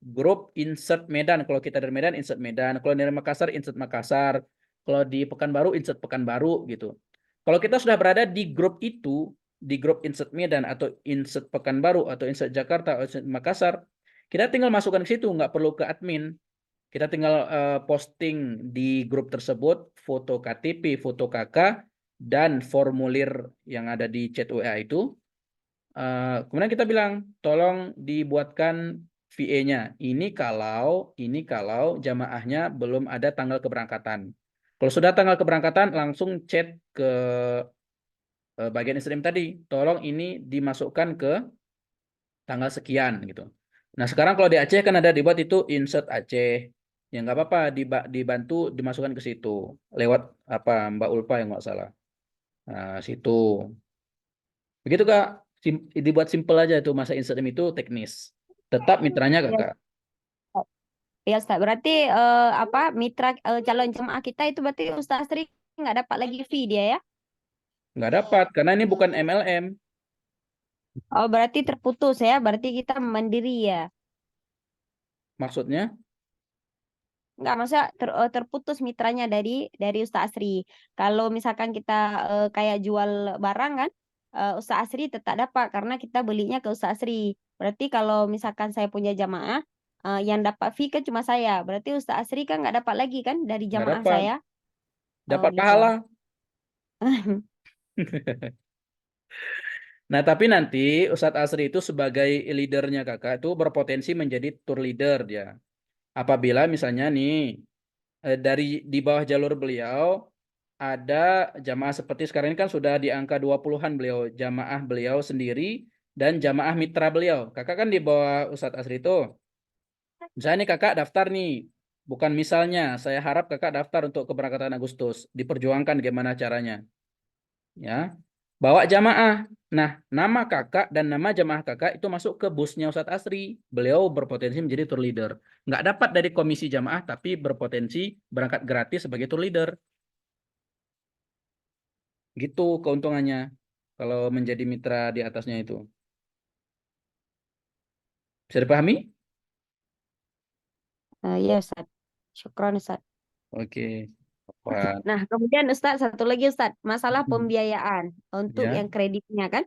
grup insert Medan. Kalau kita dari Medan, insert Medan. Kalau dari Makassar, insert Makassar. Kalau di Pekanbaru, insert Pekanbaru gitu. Kalau kita sudah berada di grup itu, di grup insert Medan atau insert Pekanbaru atau insert Jakarta atau insert Makassar, kita tinggal masukkan ke situ, nggak perlu ke admin. Kita tinggal posting di grup tersebut foto KTP, foto KK, dan formulir yang ada di chat WA itu. Kemudian kita bilang, tolong dibuatkan VA-nya. Ini kalau jamaahnya belum ada tanggal keberangkatan. Kalau sudah tanggal keberangkatan, langsung chat ke bagian stream tadi. Tolong ini dimasukkan ke tanggal sekian gitu. Nah sekarang kalau di Aceh kan ada dibuat itu insert Aceh. Ya nggak apa-apa, dibantu dimasukkan ke situ lewat apa Mbak Ulfa yang nggak salah. Nah situ. Begitu Kak. Dibuat simple aja itu masa insert itu teknis. Tetap mitranya Ya, Kakak. ya Ustaz. Berarti apa mitra calon jemaah kita itu berarti Ustaz Asri nggak dapat lagi fee dia ya? Nggak dapat karena ini bukan MLM. Oh, berarti terputus ya. Berarti kita mandiri ya. Maksudnya Nggak, masa terputus mitranya dari Ustaz Asri. Kalau misalkan kita kayak jual barang kan, Ustaz Asri tetap dapat karena kita belinya ke Ustaz Asri. Berarti kalau misalkan saya punya jamaah, yang dapat fee kan cuma saya. Berarti Ustaz Asri kan nggak dapat lagi kan dari nggak jamaah dapat. saya. Oh Dapat gitu. pahala. Nah, tapi nanti Ustadz Asri itu sebagai leadernya kakak itu berpotensi menjadi tour leader dia. Apabila misalnya nih dari di bawah jalur beliau ada jamaah seperti sekarang ini kan sudah di angka 20-an beliau, jamaah beliau sendiri dan jamaah mitra beliau. Kakak kan di bawah Ustadz Asri itu. Misalnya nih kakak daftar nih. Bukan misalnya, saya harap kakak daftar untuk keberangkatan Agustus. Diperjuangkan gimana caranya. Ya, bawa jamaah. Nah, nama kakak dan nama jamaah kakak itu masuk ke busnya Ustadz Asri. Beliau berpotensi menjadi tour leader. Nggak dapat dari komisi jamaah, tapi berpotensi berangkat gratis sebagai tour leader. Gitu keuntungannya kalau menjadi mitra di atasnya itu. Bisa dipahami? Ya Ustaz. Syukron Ustaz. Oke. Apa? Nah, kemudian Ustaz, satu lagi Ustaz, masalah pembiayaan untuk Ya, yang kreditnya kan.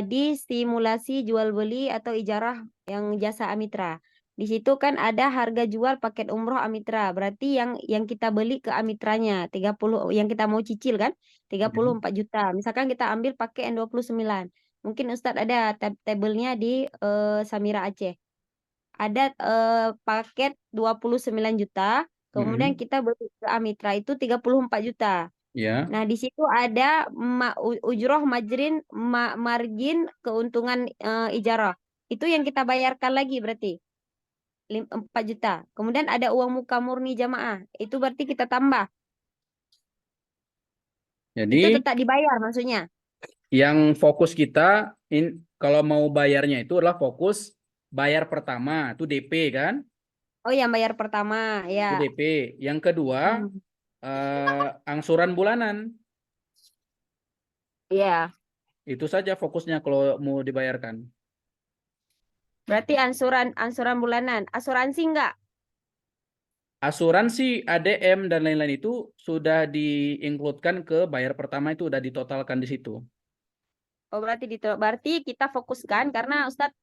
Di simulasi jual beli atau ijarah yang jasa Amitra. Di situ kan ada harga jual paket umroh Amitra. Berarti yang kita beli ke Amitranya 30, yang kita mau cicil kan tiga ya, puluh empat juta. Misalkan kita ambil pakai yang 29. Mungkin Ustadz ada tabelnya di Samira Aceh. Ada paket 29 juta, kemudian mm-mm. kita beli ke Amitra itu 34 juta. Ya. Nah, di situ ada ujroh majrin margin keuntungan ijarah. Itu yang kita bayarkan lagi berarti 4 juta. Kemudian ada uang muka murni jamaah. Itu berarti kita tambah. Itu Jadi tetap dibayar maksudnya. yang fokus kita kalau mau bayarnya itu adalah fokus bayar pertama itu DP kan? Oh, yang bayar pertama ya. Itu DP. Yang kedua Hmm. angsuran bulanan. Iya. Itu saja fokusnya kalau mau dibayarkan. Berarti ansuran ansuran bulanan. Asuransi enggak? Asuransi ADM dan lain-lain itu sudah di-include-kan ke bayar pertama itu udah ditotalkan di situ. Oh, berarti kita fokuskan karena Ustadz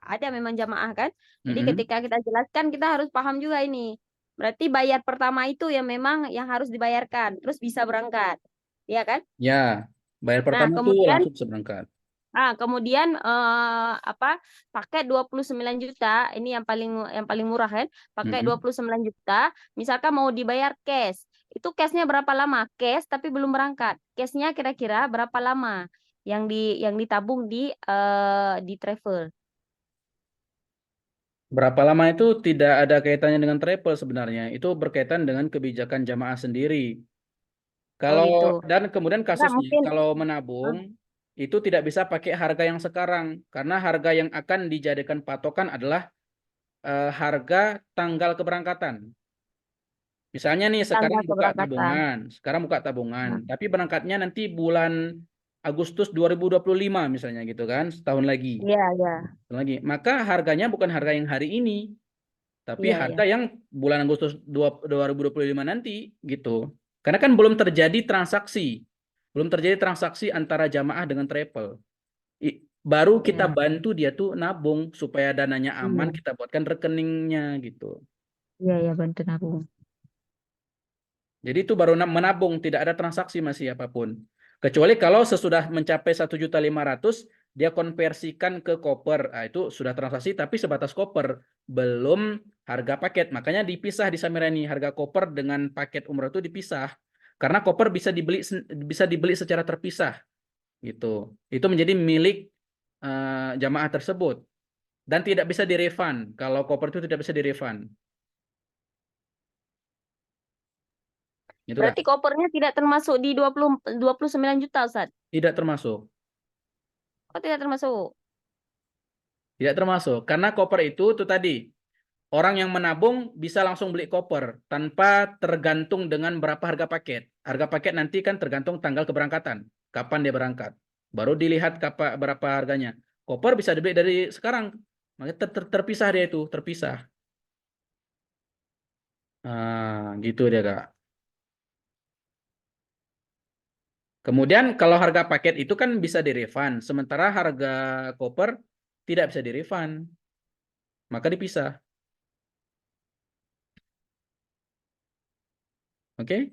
ada memang jamaah kan. Jadi Mm-mm. ketika kita jelaskan kita harus paham juga ini. Berarti bayar pertama itu yang memang yang harus dibayarkan, terus bisa berangkat. Iya kan? Ya, bayar Nah, pertama tuh kemudian langsung bisa berangkat. kemudian apa? Pakai 29 juta, ini yang paling murah kan? Pakai Mm-mm. 29 juta, misalkan mau dibayar cash. Itu cashnya berapa lama? Cash tapi belum berangkat. Cashnya kira-kira berapa lama yang ditabung di travel? Berapa lama itu tidak ada kaitannya dengan travel sebenarnya. Itu berkaitan dengan kebijakan jamaah sendiri. Oh Kalau gitu. dan kemudian Enggak kasusnya mungkin. kalau Ah, menabung itu tidak bisa pakai harga yang sekarang karena harga yang akan dijadikan patokan adalah harga tanggal keberangkatan. Misalnya nih tanggal keberangkatan. sekarang buka tabungan, Nah, tapi berangkatnya nanti bulan Agustus 2025 misalnya gitu kan, setahun lagi. iya, iya, Setahun lagi. Maka harganya bukan harga yang hari ini, tapi iya, iya. harga yang bulan Agustus 2025 nanti gitu. Karena kan belum terjadi transaksi. Belum terjadi transaksi antara jamaah dengan travel. Baru kita Iya, bantu dia tuh nabung supaya dananya aman, iya, kita buatkan rekeningnya gitu. iya, iya, bantu nabung. Jadi itu baru menabung, tidak ada transaksi masih apapun. Kecuali kalau sesudah mencapai 1.500.000 dia konversikan ke koper. Nah, itu sudah transaksi tapi sebatas koper, belum harga paket. Makanya dipisah di Samirani, harga koper dengan paket umroh itu dipisah. Karena koper bisa dibeli secara terpisah gitu. Itu menjadi milik jamaah tersebut dan tidak bisa direfund. Kalau koper itu tidak bisa direfund. Gitu Kak. Berarti kopernya tidak termasuk di 29 juta, Ustaz? Tidak termasuk. Oh, tidak termasuk. Tidak termasuk. Karena koper itu tadi, orang yang menabung bisa langsung beli koper tanpa tergantung dengan berapa harga paket. Harga paket nanti kan tergantung tanggal keberangkatan, kapan dia berangkat. Baru dilihat berapa harganya. Koper bisa dibeli dari sekarang. Makanya terpisah dia itu, terpisah. Nah, gitu dia, Kak. Kemudian kalau harga paket itu kan bisa direfund, sementara harga koper tidak bisa direfund. Maka dipisah. Oke?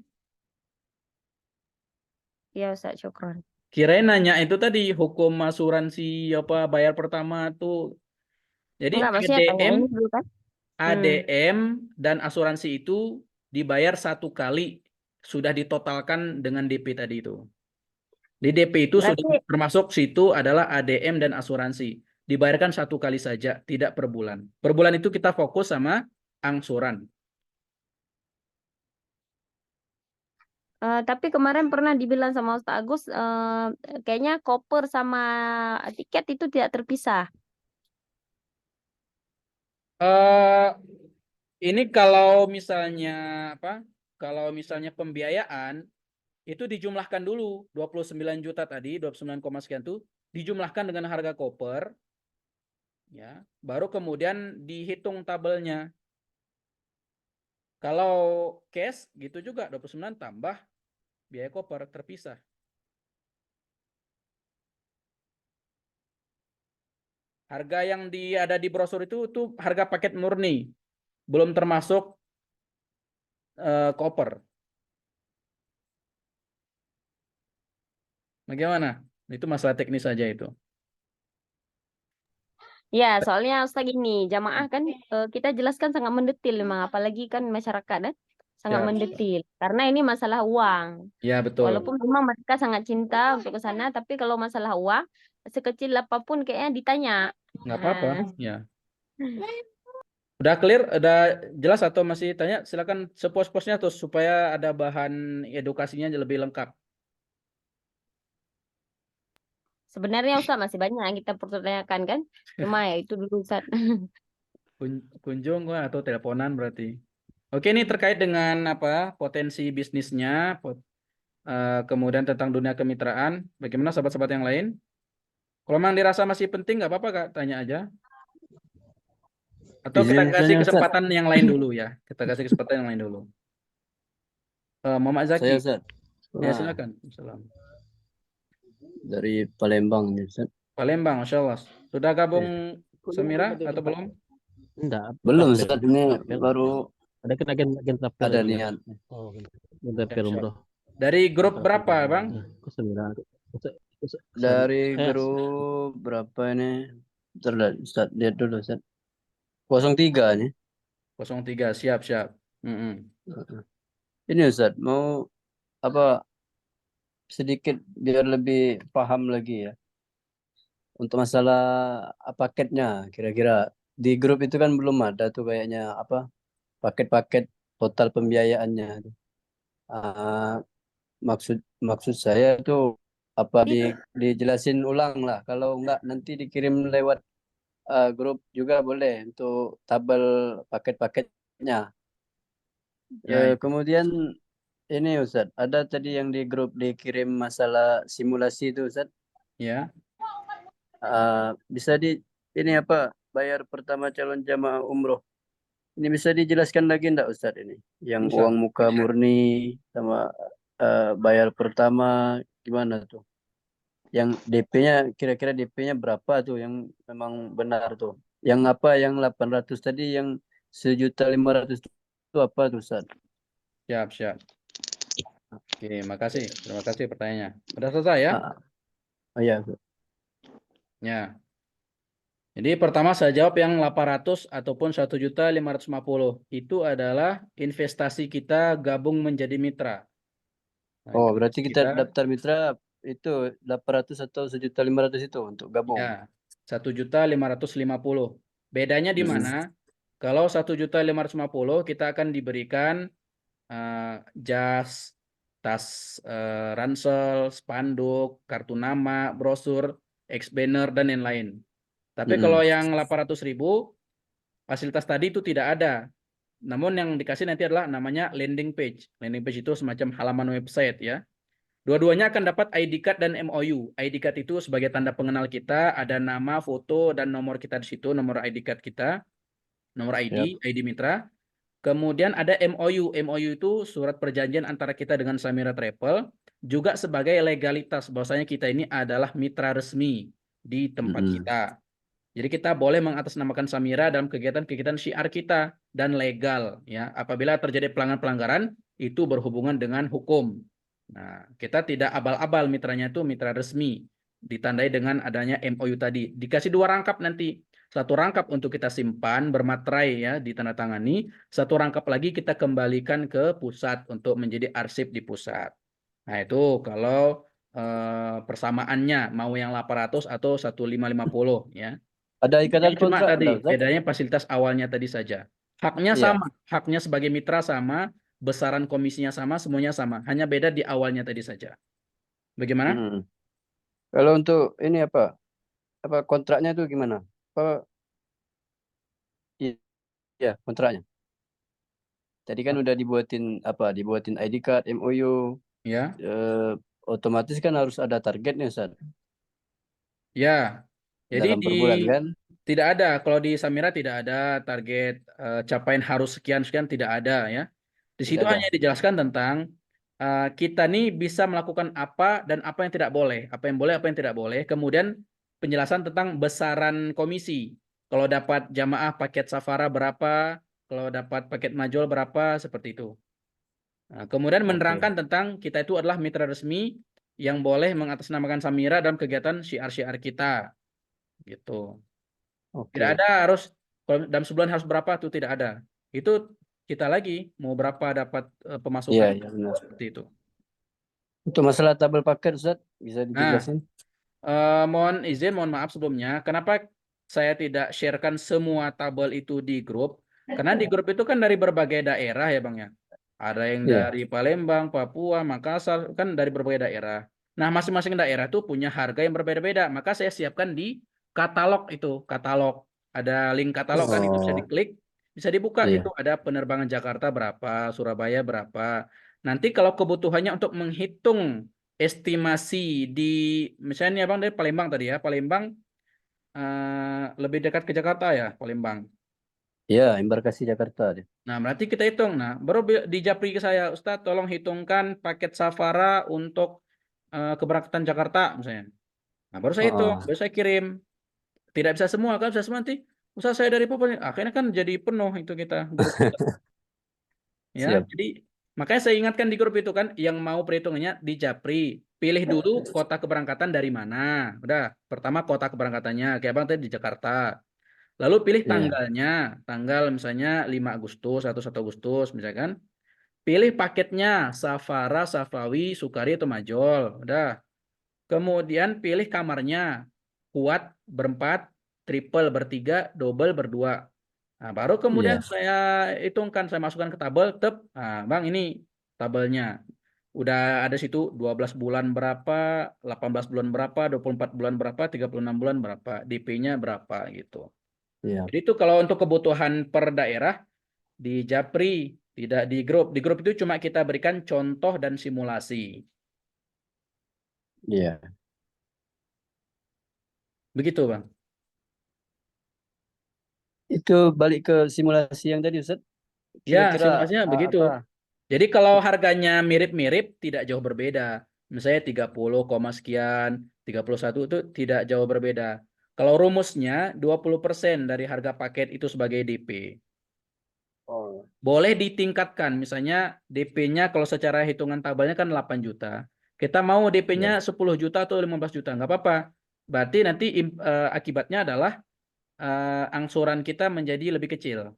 Iya, Ustaz, syukron. Kirain nanya itu tadi hukum asuransi apa bayar pertama tuh. Jadi Enggak, maksudnya tanya ADM, ini dulu kan? Hmm. ADM dan asuransi itu dibayar satu kali sudah ditotalkan dengan DP tadi itu. Di DP itu sudah Berarti termasuk situ adalah ADM dan asuransi. Dibayarkan satu kali saja, tidak per bulan. Per bulan itu kita fokus sama angsuran. Tapi kemarin pernah dibilang sama Ustaz Agus, kayaknya koper sama tiket itu tidak terpisah. Eh ini kalau misalnya apa? Kalau misalnya pembiayaan itu dijumlahkan dulu 29 juta tadi, 29, sekian tuh dijumlahkan dengan harga koper ya, baru kemudian dihitung tabelnya. Kalau cash gitu juga 29 tambah biaya koper terpisah. Harga yang ada di brosur itu tuh harga paket murni, belum termasuk koper. Bagaimana? Itu masalah teknis saja itu. Ya, soalnya Ustaz gini, jamaah kan kita jelaskan sangat mendetil memang, apalagi kan masyarakat sangat Ya, mendetil. Karena ini masalah uang. ya betul. Walaupun memang mereka sangat cinta untuk ke sana, tapi kalau masalah uang, sekecil apapun kayaknya ditanya. Nggak apa-apa. Nah, Ya. Udah clear? Udah jelas atau masih tanya? Silakan sepuas-puasnya terus supaya ada bahan edukasinya lebih lengkap. sebenarnya Ustaz masih banyak yang kita pertanyakan kan. Cuma ya itu dulu Ustaz. Kunjung atau teleponan berarti. Oke, ini terkait dengan apa potensi bisnisnya, kemudian tentang dunia kemitraan. Bagaimana sahabat-sahabat yang lain? Kalau memang dirasa masih penting, nggak apa-apa Kak, tanya aja. Atau kita Izin kasih tanya Ustaz. kesempatan yang lain dulu ya. Kita kasih kesempatan yang lain dulu. Muhammad Saya Zaki, Ustaz. ya Nah, silakan. Salam. dari Palembang nih Ustaz. Palembang, Masya Allah. Sudah gabung Samira atau belum? Enggak, Belum April. Ustaz, ini April. baru Ada kan agen April ada ini. niat. Oh, agen April Siap. umroh. Dari grup berapa, Bang? Ke 9. Dari grup berapa ini? Terlihat Ustaz, lihat dulu Ustaz. 03 nih. 03, siap. Ini Ustaz, mau apa sedikit biar lebih paham lagi ya. Untuk masalah paketnya, kira-kira di grup itu kan belum ada tuh kayaknya apa paket-paket total pembiayaannya. Ah, maksud maksud saya itu apa dijelasin ulang lah. Kalau enggak nanti dikirim lewat grup juga boleh untuk tabel paket-paketnya. Ya, Kemudian ini Ustaz, ada tadi yang di grup dikirim masalah simulasi itu Ustaz. ya. Bisa ini apa bayar pertama calon jamaah umroh. Ini bisa dijelaskan lagi enggak Ustaz ini? Yang Bisa. uang muka murni sama bayar pertama gimana tuh? Yang DP-nya kira-kira DP-nya berapa tuh yang memang benar tuh? Yang apa yang 800 tadi yang 1.500.000 itu apa tuh Ustaz? Siap, siap. Oke, makasih. Terima kasih pertanyaannya. Udah selesai ya? Ah, oh iya. Ya. Jadi pertama saya jawab yang 800 ataupun 1.550.000. Itu adalah investasi kita gabung menjadi mitra. Nah, Oh, berarti investasi kita kita daftar mitra itu 800 atau 1.500.000 itu untuk gabung. ya 1.550.000. Bedanya di Mm-mm. mana? Kalau 1.550.000 kita akan diberikan jas, tas ransel, spanduk, kartu nama, brosur, ex-banner, dan lain-lain. Tapi kalau Mm-mm. yang 800.000, fasilitas tadi itu tidak ada. Namun yang dikasih nanti adalah namanya landing page. Landing page itu semacam halaman website ya. Dua-duanya akan dapat ID card dan MOU. ID card itu sebagai tanda pengenal kita, ada nama, foto, dan nomor kita di situ, nomor ID card kita, nomor Yap. ID mitra. Kemudian ada MOU. MOU itu surat perjanjian antara kita dengan Samira Travel, juga sebagai legalitas bahwasanya kita ini adalah mitra resmi di tempat Mm-mm. kita. Jadi kita boleh mengatasnamakan Samira dalam kegiatan-kegiatan syiar kita dan legal ya. Apabila terjadi pelanggaran-pelanggaran itu berhubungan dengan hukum. Nah, kita tidak abal-abal mitranya itu mitra resmi ditandai dengan adanya MOU tadi. Dikasih 2 rangkap nanti. Satu rangkap untuk kita simpan bermaterai ya ditandatangani, satu rangkap lagi kita kembalikan ke pusat untuk menjadi arsip di pusat. Nah, itu kalau persamaannya mau yang 800 atau 1.550 ya. Ada ikatan Bedanya cuma kontrak tadi, enggak, Ustaz? bedanya fasilitas awalnya tadi saja. Haknya Iya. sama, haknya sebagai mitra sama, besaran komisinya sama, semuanya sama. Hanya beda di awalnya tadi saja. Bagaimana? Mm-mm. Kalau untuk ini apa kontraknya itu gimana? Apa iya kontraknya? Tadi kan udah dibuatin ID card, MOU, Ya, eh, otomatis kan harus ada targetnya Ustaz. ya. Jadi Dalam per bulan kan? tidak ada. Kalau di Samira tidak ada target capaian harus sekian-sekian, tidak ada ya. Di Tidak situ ada. hanya dijelaskan tentang kita nih bisa melakukan apa dan apa yang tidak boleh, apa yang boleh, apa yang tidak boleh. Kemudian penjelasan tentang besaran komisi. Kalau dapat jamaah paket safara berapa, kalau dapat paket majul berapa, seperti itu. Nah, kemudian Oke. menerangkan tentang kita itu adalah mitra resmi yang boleh mengatasnamakan Samira dalam kegiatan syiar-syiar kita, gitu. Tidak Oke. ada harus kalau dalam sebulan harus berapa tuh tidak ada. Itu kita lagi mau berapa dapat Iya, pemasukan iya benar. seperti itu. Untuk masalah tabel paket Ustaz, bisa Nah, dijelasin? mohon maaf sebelumnya, kenapa saya tidak sharekan semua tabel itu di grup? Karena di grup itu kan dari berbagai daerah ya Bang ya. Ada yang Iya. dari Palembang, Papua, Makassar, kan dari berbagai daerah. Nah, masing-masing daerah tuh punya harga yang berbeda-beda. Maka saya siapkan di katalog itu, katalog. Ada link katalog kan itu bisa Oh, diklik, bisa dibuka itu iya. ada penerbangan Jakarta berapa, Surabaya berapa. Nanti kalau kebutuhannya untuk menghitung estimasi di misalnya Abang dari Palembang tadi ya, Palembang lebih dekat ke Jakarta ya, Palembang. Iya, embarkasi Jakarta deh. Nah, berarti kita hitung. Nah, baru di Japri ke saya, Ustadz, tolong hitungkan paket safara untuk keberangkatan Jakarta misalnya. Nah, baru saya hitung, Oh, baru saya kirim. Tidak bisa semua kan, bisa semua nanti. Usaha saya dari Papua, akhirnya kan jadi penuh itu kita grup kita. Ya, siap. jadi makanya saya ingatkan di grup itu kan yang mau perhitungannya di Japri. Pilih dulu kota keberangkatan dari mana. Udah, pertama kota keberangkatannya. Kayak Bang tadi di Jakarta. Lalu pilih Iya, tanggalnya. Tanggal misalnya 5 Agustus atau 1 Agustus misalkan. Pilih paketnya Safara, Safawi, Sukari atau Majol. Udah. Kemudian pilih kamarnya. Kuat berempat, triple bertiga, double berdua. Nah, baru kemudian iya, saya hitungkan, saya masukkan ke tabel, tep. Nah, Bang, ini tabelnya. Udah ada situ 12 bulan berapa, 18 bulan berapa, 24 bulan berapa, 36 bulan berapa, DP-nya berapa gitu. iya. Jadi itu kalau untuk kebutuhan per daerah di Japri Tidak di grup. Di grup itu cuma kita berikan contoh dan simulasi. Iya. Begitu, Bang. Itu balik ke simulasi yang tadi Ustaz. Ya, Kira-kira simulasinya begitu. apa? Jadi kalau harganya mirip-mirip, tidak jauh berbeda. Misalnya 30, sekian, 31 itu tidak jauh berbeda. Kalau rumusnya 20% dari harga paket itu sebagai DP. Oh, Boleh ditingkatkan, misalnya DP-nya kalau secara hitungan tabelnya kan 8 juta. Kita mau iya. DP-nya 10 juta atau 15 juta, nggak apa-apa. Berarti nanti akibatnya adalah angsuran kita menjadi lebih kecil.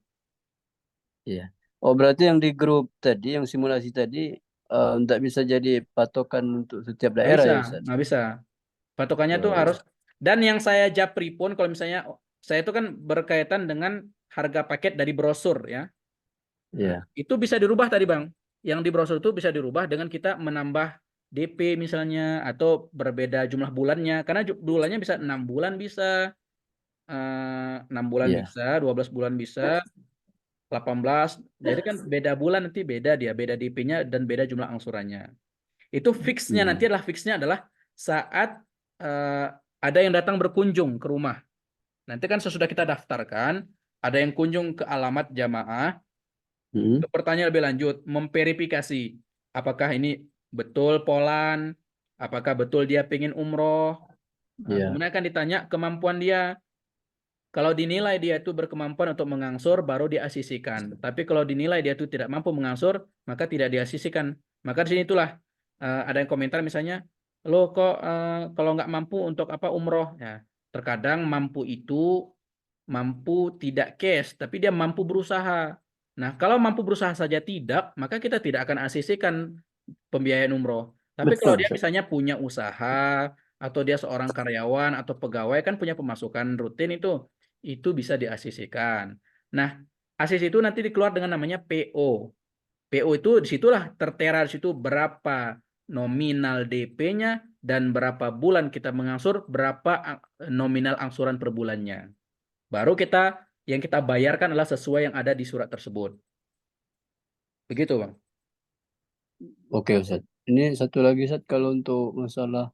Iya. Oh, berarti yang di grup tadi, yang simulasi tadi, tidak bisa jadi patokan untuk setiap Nggak daerah bisa, ya, Ustaz? nggak bisa. Patokannya tuh Oh, harus, dan yang saya japri pun kalau misalnya saya itu kan berkaitan dengan harga paket dari brosur ya. Nah, iya, itu bisa dirubah tadi Bang. Yang di brosur itu bisa dirubah dengan kita menambah DP misalnya atau berbeda jumlah bulannya. Karena bulannya bisa 6 bulan bisa, 6 bulan iya. bisa, 12 bulan bisa, 18. Jadi kan beda bulan nanti beda dia, beda DP-nya dan beda jumlah angsurannya. Itu fixnya nanti Hmm. adalah saat eh, ada yang datang berkunjung ke rumah. Nanti kan sesudah kita daftarkan, ada yang kunjung ke alamat jamaah, Hmm. bertanya lebih lanjut, memverifikasi apakah ini betul Polan, apakah betul dia pengen umroh. Nah, Iya, kemudian akan ditanya kemampuan dia. Kalau dinilai dia itu berkemampuan untuk mengangsur, baru diasisikan. Tapi kalau dinilai dia itu tidak mampu mengangsur, maka tidak diasisikan. Maka di sini itulah ada yang komentar misalnya, lo kok kalau nggak mampu untuk apa umroh? Ya, terkadang mampu itu mampu tidak cash, tapi dia mampu berusaha. Nah, kalau mampu berusaha saja tidak, maka kita tidak akan asisikan pembiayaan umroh. Tapi kalau betul, dia Ustaz. misalnya punya usaha, atau dia seorang karyawan atau pegawai kan punya pemasukan rutin itu bisa diasisikan. Nah, asis itu nanti dikeluar dengan namanya PO. PO itu disitulah tertera di situ berapa nominal DP-nya dan berapa bulan kita mengangsur, berapa nominal angsuran per bulannya. Baru yang kita bayarkan adalah sesuai yang ada di surat tersebut. Begitu, Bang. Oke, Ustaz. Ini satu lagi, Ustaz, kalau untuk masalah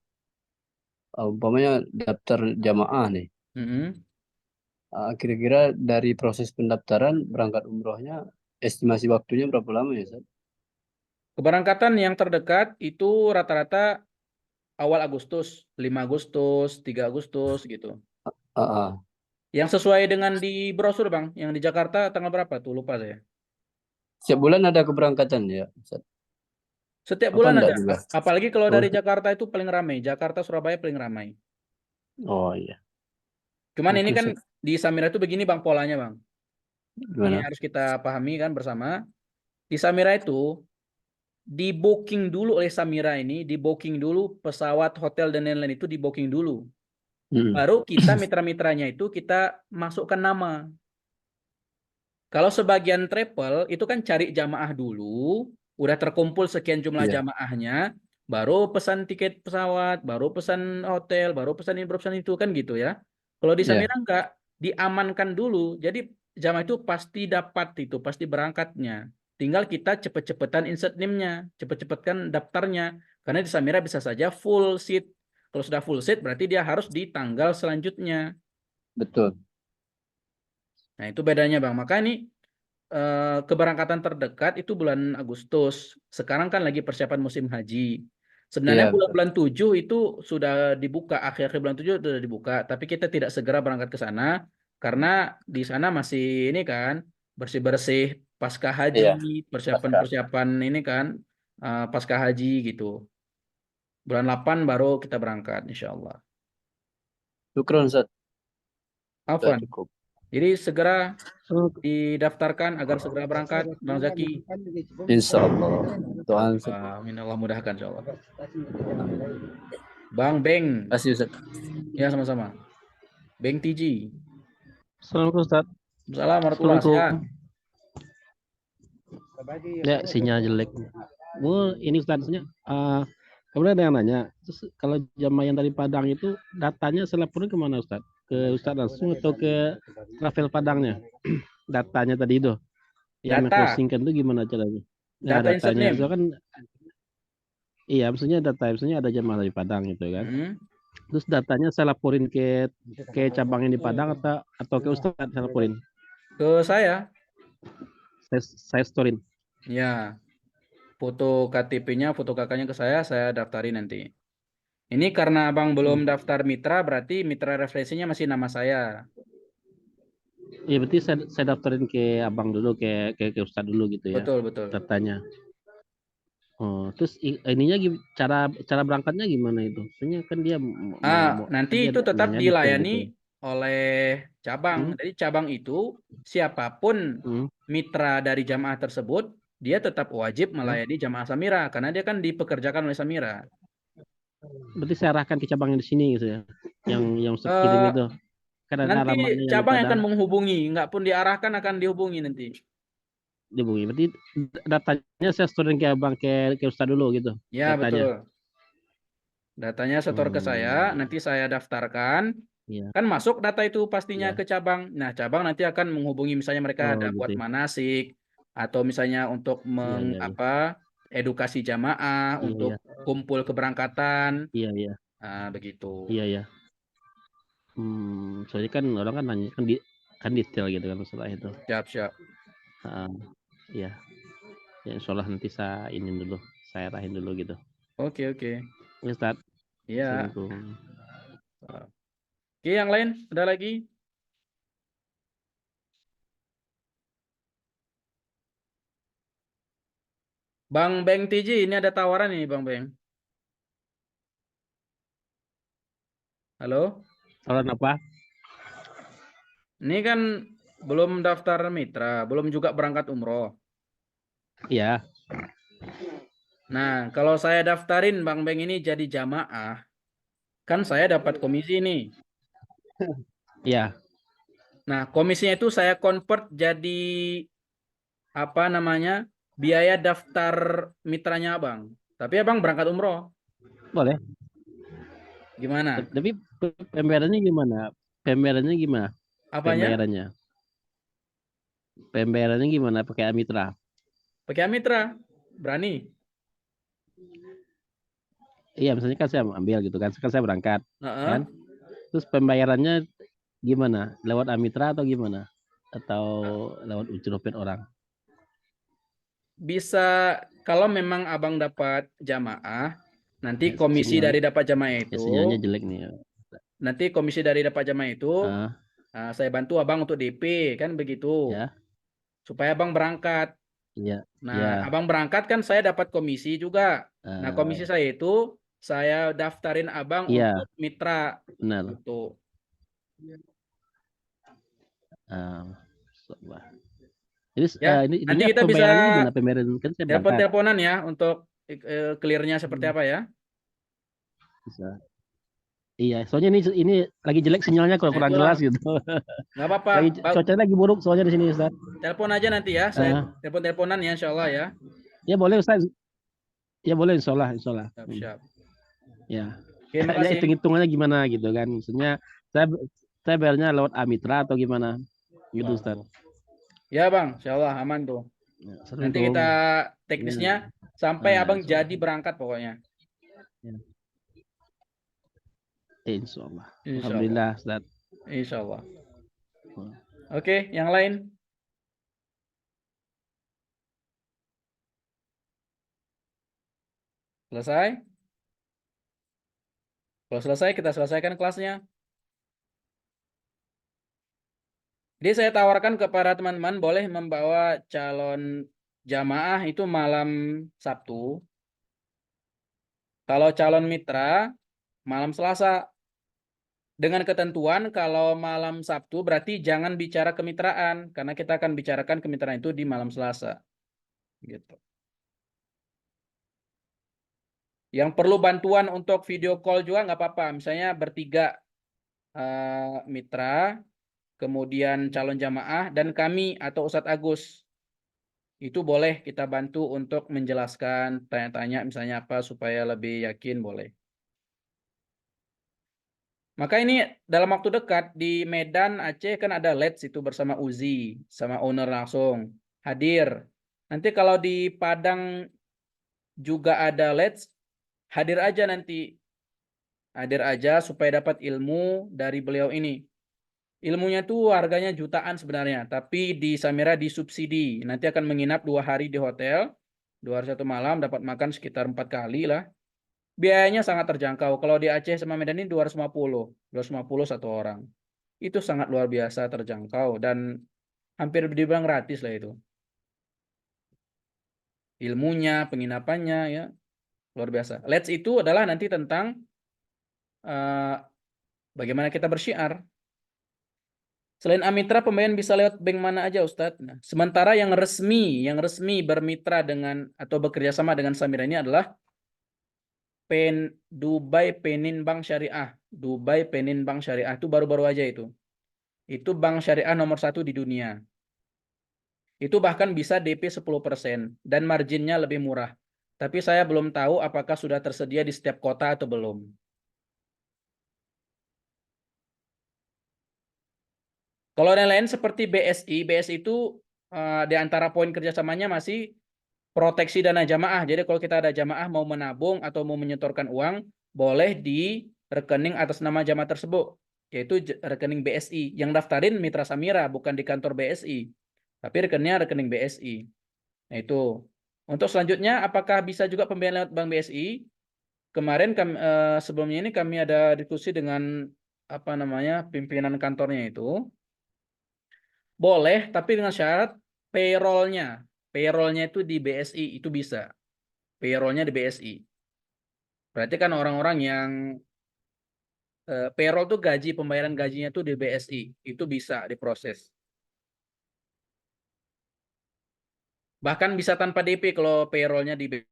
umpamanya daftar jamaah nih. Mm-mm. Kira-kira dari proses pendaftaran berangkat umrohnya, estimasi waktunya berapa lama ya, Ustaz? Keberangkatan yang terdekat itu rata-rata awal Agustus, 5 Agustus, 3 Agustus gitu. Ah, ah. Yang sesuai dengan di brosur, Bang. Yang di Jakarta tanggal berapa tuh? Lupa saya. Setiap bulan ada keberangkatan ya, Ustaz? Setiap Apa bulan enggak ada. juga? Apalagi kalau Oh, dari Jakarta itu paling ramai. Jakarta, Surabaya paling ramai. oh iya. Cuman ini Oke, kan Ustaz. di Samira itu begini, Bang, polanya, Bang. Ini Gimana? harus kita pahami kan bersama. Di Samira itu di booking dulu oleh Samira ini, di booking dulu pesawat, hotel dan lain-lain itu di booking dulu. Hmm. Baru kita mitra-mitranya itu kita masukkan nama. Kalau sebagian travel itu kan cari jamaah dulu, udah terkumpul sekian jumlah Iya, jamaahnya, baru pesan tiket pesawat, baru pesan hotel, baru pesan ini, baru pesan itu kan gitu ya. Kalau di iya, Samira enggak, diamankan dulu. Jadi jamaah itu pasti dapat itu, pasti berangkatnya. Tinggal kita cepet-cepetan insert NIM-nya, cepet-cepetkan daftarnya. Karena di Samira bisa saja full seat. Kalau sudah full seat berarti dia harus di tanggal selanjutnya. betul. Nah, itu bedanya, Bang. Maka ini keberangkatan terdekat itu bulan Agustus. Sekarang kan lagi persiapan musim haji. Sebenarnya Iya, betul. bulan-bulan 7 itu sudah dibuka, akhir-akhir bulan 7 sudah dibuka, tapi kita tidak segera berangkat ke sana karena di sana masih ini kan bersih-bersih pasca haji, Iya, pasca. persiapan-persiapan ini kan pasca haji gitu. Bulan 8 baru kita berangkat insya Allah. Syukron, Ustaz. Sudah Afwan. cukup. Jadi segera didaftarkan agar segera berangkat, Bang Zaki. Insya Allah. Tuhan, Ustaz. Amin, Allah mudahkan insya Allah. Amin. Bang Beng, Terima kasih, Ustaz. ya sama-sama. Beng TG. Assalamualaikum Ustaz. Assalamualaikum warahmatullahi wabarakatuh. Ya, sinyal jelek. Ini Ustaz, kemudian ada yang nanya, terus kalau jamaah yang dari Padang itu datanya selapornya kemana Ustaz? Ke Ustaz langsung atau ke travel Padangnya? Datanya tadi itu. yang Data, closingkan tuh gimana caranya? Nah, data insert datanya itu name. kan iya, maksudnya ada jamaah dari Padang gitu kan. Hmm. Terus datanya saya laporin ke cabang yang di Padang atau ke Ustadz saya laporin. Ke saya, Saya storin. ya, foto KTP-nya, foto kakaknya ke saya daftarin nanti. Ini karena abang belum daftar mitra, berarti mitra referensinya masih nama saya. Iya, berarti saya daftarin ke abang dulu, ke Ustadz dulu gitu ya, Betul, betul. datanya. Oh, terus ininya cara cara berangkatnya gimana itu? Soalnya kan dia Nanti dia itu tetap nanya detail dilayani gitu. oleh cabang. Hmm? Jadi cabang itu siapapun Hmm? mitra dari jamaah tersebut, dia tetap wajib Ya. melayani jamaah Samira karena dia kan dipekerjakan oleh Samira. Berarti saya arahkan ke cabang yang di sini gitu ya, yang Ustadz kirim Eh, itu. Kan ada Nanti alamatnya yang di cabang yang akan Padang. menghubungi, nggak pun diarahkan akan dihubungi nanti. Dihubungi. Berarti datanya saya storin ke abang ke Ustadz dulu gitu. Ya, Datanya. betul. Datanya setor ke saya, nanti saya daftarkan. Iya. Kan masuk data itu pastinya Iya. ke cabang. Nah, cabang nanti akan menghubungi misalnya mereka Oh ada gitu buat ya. manasik atau misalnya untuk Iya, iya, iya. edukasi jamaah Iya, untuk iya. kumpul keberangkatan. Iya, iya. Nah, begitu. Iya, iya. Soalnya kan orang kan nanya kan detail gitu kan masalah itu. Siap, siap. Iya. Ya, insya Allah nanti saya arahin dulu gitu. Oke, oke. Ya, Ustaz. Iya. Assalamualaikum. Oke, yang lain ada lagi? Bang Beng TJ, ini ada tawaran nih, Bang Beng. Halo? Saran apa? Ini kan belum daftar mitra, belum juga berangkat umroh. Iya. Nah, kalau saya daftarin Bang Beng ini jadi jamaah, kan saya dapat komisi nih. Iya. Nah, komisinya itu saya convert jadi apa namanya? Biaya daftar mitranya Abang. Tapi Abang berangkat umroh. Boleh. Gimana? Tapi pembayarannya gimana? Pembayarannya gimana? Apanya? Pembayarannya. Pembayarannya gimana? Pakai Amitra. Pakai mitra. Berani? Iya, misalnya kan saya ambil gitu kan. Kan saya berangkat, Heeh. kan? Terus pembayarannya gimana? Lewat Amitra atau gimana? Atau lewat ucapin orang? Bisa kalau memang Abang dapat jamaah, nanti Ya, komisi dari dapat jamaah ya itu, sinyalnya jelek nih. nanti komisi dari dapat jamaah itu, Ah, saya bantu Abang untuk DP, kan begitu. ya, Supaya Abang berangkat. iya, Nah, ya. Abang berangkat kan saya dapat komisi juga. Nah, komisi saya itu saya daftarin Abang untuk Iya, mitra benar. gitu. Ah, Wah. Jadi Ya, ini nanti ininya kita bisa pembayarannya gimana? Pembayaran kan saya berangkat. telepon-teleponan ya untuk clearnya seperti apa ya. Bisa. Iya, soalnya ini lagi jelek sinyalnya Nah, kurang itulah. jelas gitu. Nggak apa-apa. Lagi cuacanya lagi buruk soalnya di sini, Ustaz. Telepon aja nanti ya. Saya Ah, telepon-teleponan ya, insya Allah ya. ya boleh, Ustaz. Ya boleh, insya Allah, insya Allah. Siap, siap. Ya. Oke, Ya makasih. hitung-hitungannya gimana gitu kan. Maksudnya saya saya bayarnya lewat Amitra atau gimana? Gitu, Ustaz. Ya, Bang. Insya Allah aman tuh. Ya, Nanti Assalamualaikum. kita teknisnya sampai Abang Insya Allah. jadi berangkat pokoknya. Ya. Insya Allah. Insya Allah. Alhamdulillah, Ustaz. Insya Allah. Oke, yang lain? Selesai? Kalau selesai, kita selesaikan kelasnya. Jadi saya tawarkan kepada teman-teman boleh membawa calon jamaah itu malam Sabtu. Kalau calon mitra, malam Selasa. Dengan ketentuan kalau malam Sabtu berarti jangan bicara kemitraan. Karena kita akan bicarakan kemitraan itu di malam Selasa. Gitu. Yang perlu bantuan untuk video call juga nggak apa-apa. Misalnya bertiga mitra, kemudian calon jamaah, dan kami atau Ustadz Agus. Itu boleh kita bantu untuk menjelaskan, tanya-tanya misalnya apa supaya lebih yakin boleh. Maka ini dalam waktu dekat di Medan Aceh kan ada Let's itu bersama Uzi, sama owner langsung. hadir. Nanti kalau di Padang juga ada Let's, hadir aja nanti. Hadir aja supaya dapat ilmu dari beliau ini. Ilmunya tuh harganya jutaan sebenarnya, tapi di Samira disubsidi. Nanti akan menginap 2 hari di hotel, 2 hari 1 malam, dapat makan sekitar 4 kali lah. Biayanya sangat terjangkau. Kalau di Aceh sama Medan ini 250 satu orang. Itu sangat luar biasa terjangkau dan hampir dibilang gratis lah itu. Ilmunya, penginapannya ya luar biasa. Let's itu adalah nanti tentang bagaimana kita bersyiar. Selain Amitra, pembayaran bisa lewat bank mana aja, Ustadz? Nah, sementara yang resmi bermitra dengan atau bekerja sama dengan Samira ini adalah Dubai Penin Bank Syariah. Dubai Penin Bank Syariah itu baru-baru aja itu. Itu bank syariah nomor 1 di dunia. Itu bahkan bisa DP 10% dan marginnya lebih murah. Tapi saya belum tahu apakah sudah tersedia di setiap kota atau belum. Kalau yang lain seperti BSI itu di antara poin kerjasamanya masih proteksi dana jamaah. Jadi kalau kita ada jamaah mau menabung atau mau menyetorkan uang, boleh di rekening atas nama jamaah tersebut, yaitu rekening BSI. Yang daftarin Mitra Samira, bukan di kantor BSI. Tapi rekeningnya rekening BSI. Nah itu. Untuk selanjutnya, apakah bisa juga pembayaran lewat Bank BSI? Kemarin sebelumnya ini kami ada diskusi dengan pimpinan kantornya itu. Boleh, tapi dengan syarat payroll-nya. Payroll-nya itu di BSI, itu bisa. Payroll-nya di BSI. Berarti kan orang-orang yang payroll tuh pembayaran gajinya tuh di BSI. Itu bisa diproses. Bahkan bisa tanpa DP kalau payroll-nya di BSI.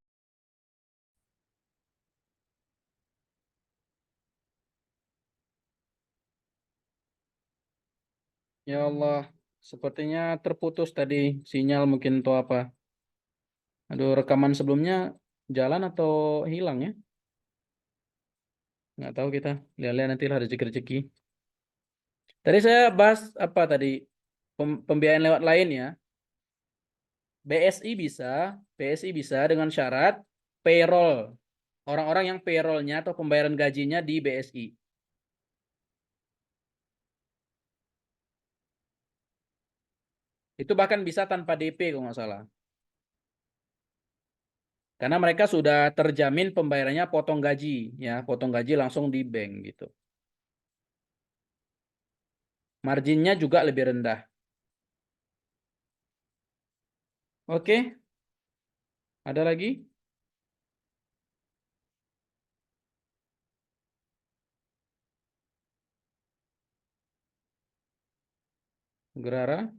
Ya Allah, sepertinya terputus tadi sinyal mungkin atau apa. Aduh, rekaman sebelumnya jalan atau hilang ya? Nggak tahu kita. Lihat-lihat nanti lah rezeki-rezeki. Tadi saya bahas apa tadi? Pembiayaan lewat lain ya. BSI bisa dengan syarat payroll. Orang-orang yang payrollnya atau pembayaran gajinya di BSI. Itu bahkan bisa tanpa DP kalau nggak salah. Karena mereka sudah terjamin pembayarannya potong gaji, ya, potong gaji langsung di bank gitu. Marginnya juga lebih rendah. Oke, ada lagi? Gerara?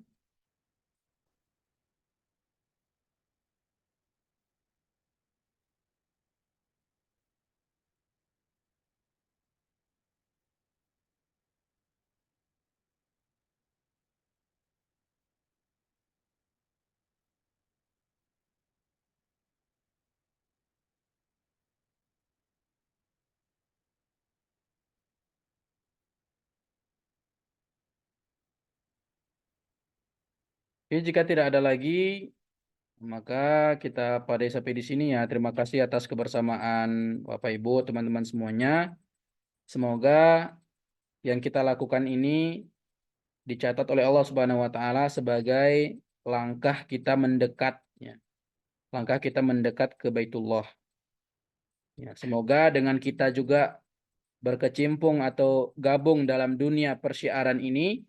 Oke, jika tidak ada lagi, maka kita pada sampai di sini ya. Terima kasih atas kebersamaan Bapak Ibu, teman-teman semuanya. Semoga yang kita lakukan ini dicatat oleh Allah Subhanahu wa taala sebagai langkah kita mendekat ya. Langkah kita mendekat ke Baitullah. Ya, semoga dengan kita juga berkecimpung atau gabung dalam dunia persyiaran ini,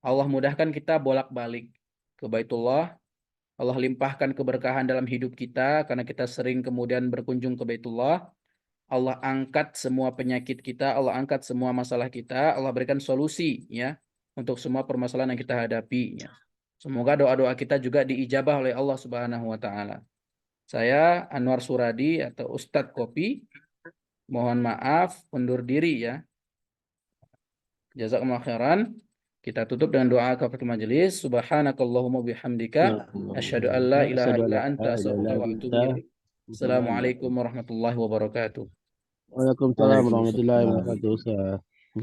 Allah mudahkan kita bolak-balik ke Baitullah. Allah limpahkan keberkahan dalam hidup kita karena kita sering kemudian berkunjung ke Baitullah. Allah angkat semua penyakit kita, Allah angkat semua masalah kita, Allah berikan solusi ya untuk semua permasalahan yang kita hadapi ya. Semoga doa-doa kita juga diijabah oleh Allah Subhanahu wa taala. Saya Anwar Suradi atau Ustadz Kopi. Mohon maaf undur diri ya. Jazakumullah khairan. Kita tutup dengan doa kafaratul majelis. Subhanakallahumma bihamdika asyhadu an la ilaha illa anta astaghfiruka wa atubu ilaik. Assalamualaikum warahmatullahi wabarakatuh. Waalaikumsalam warahmatullahi wabarakatuh, Ustaz.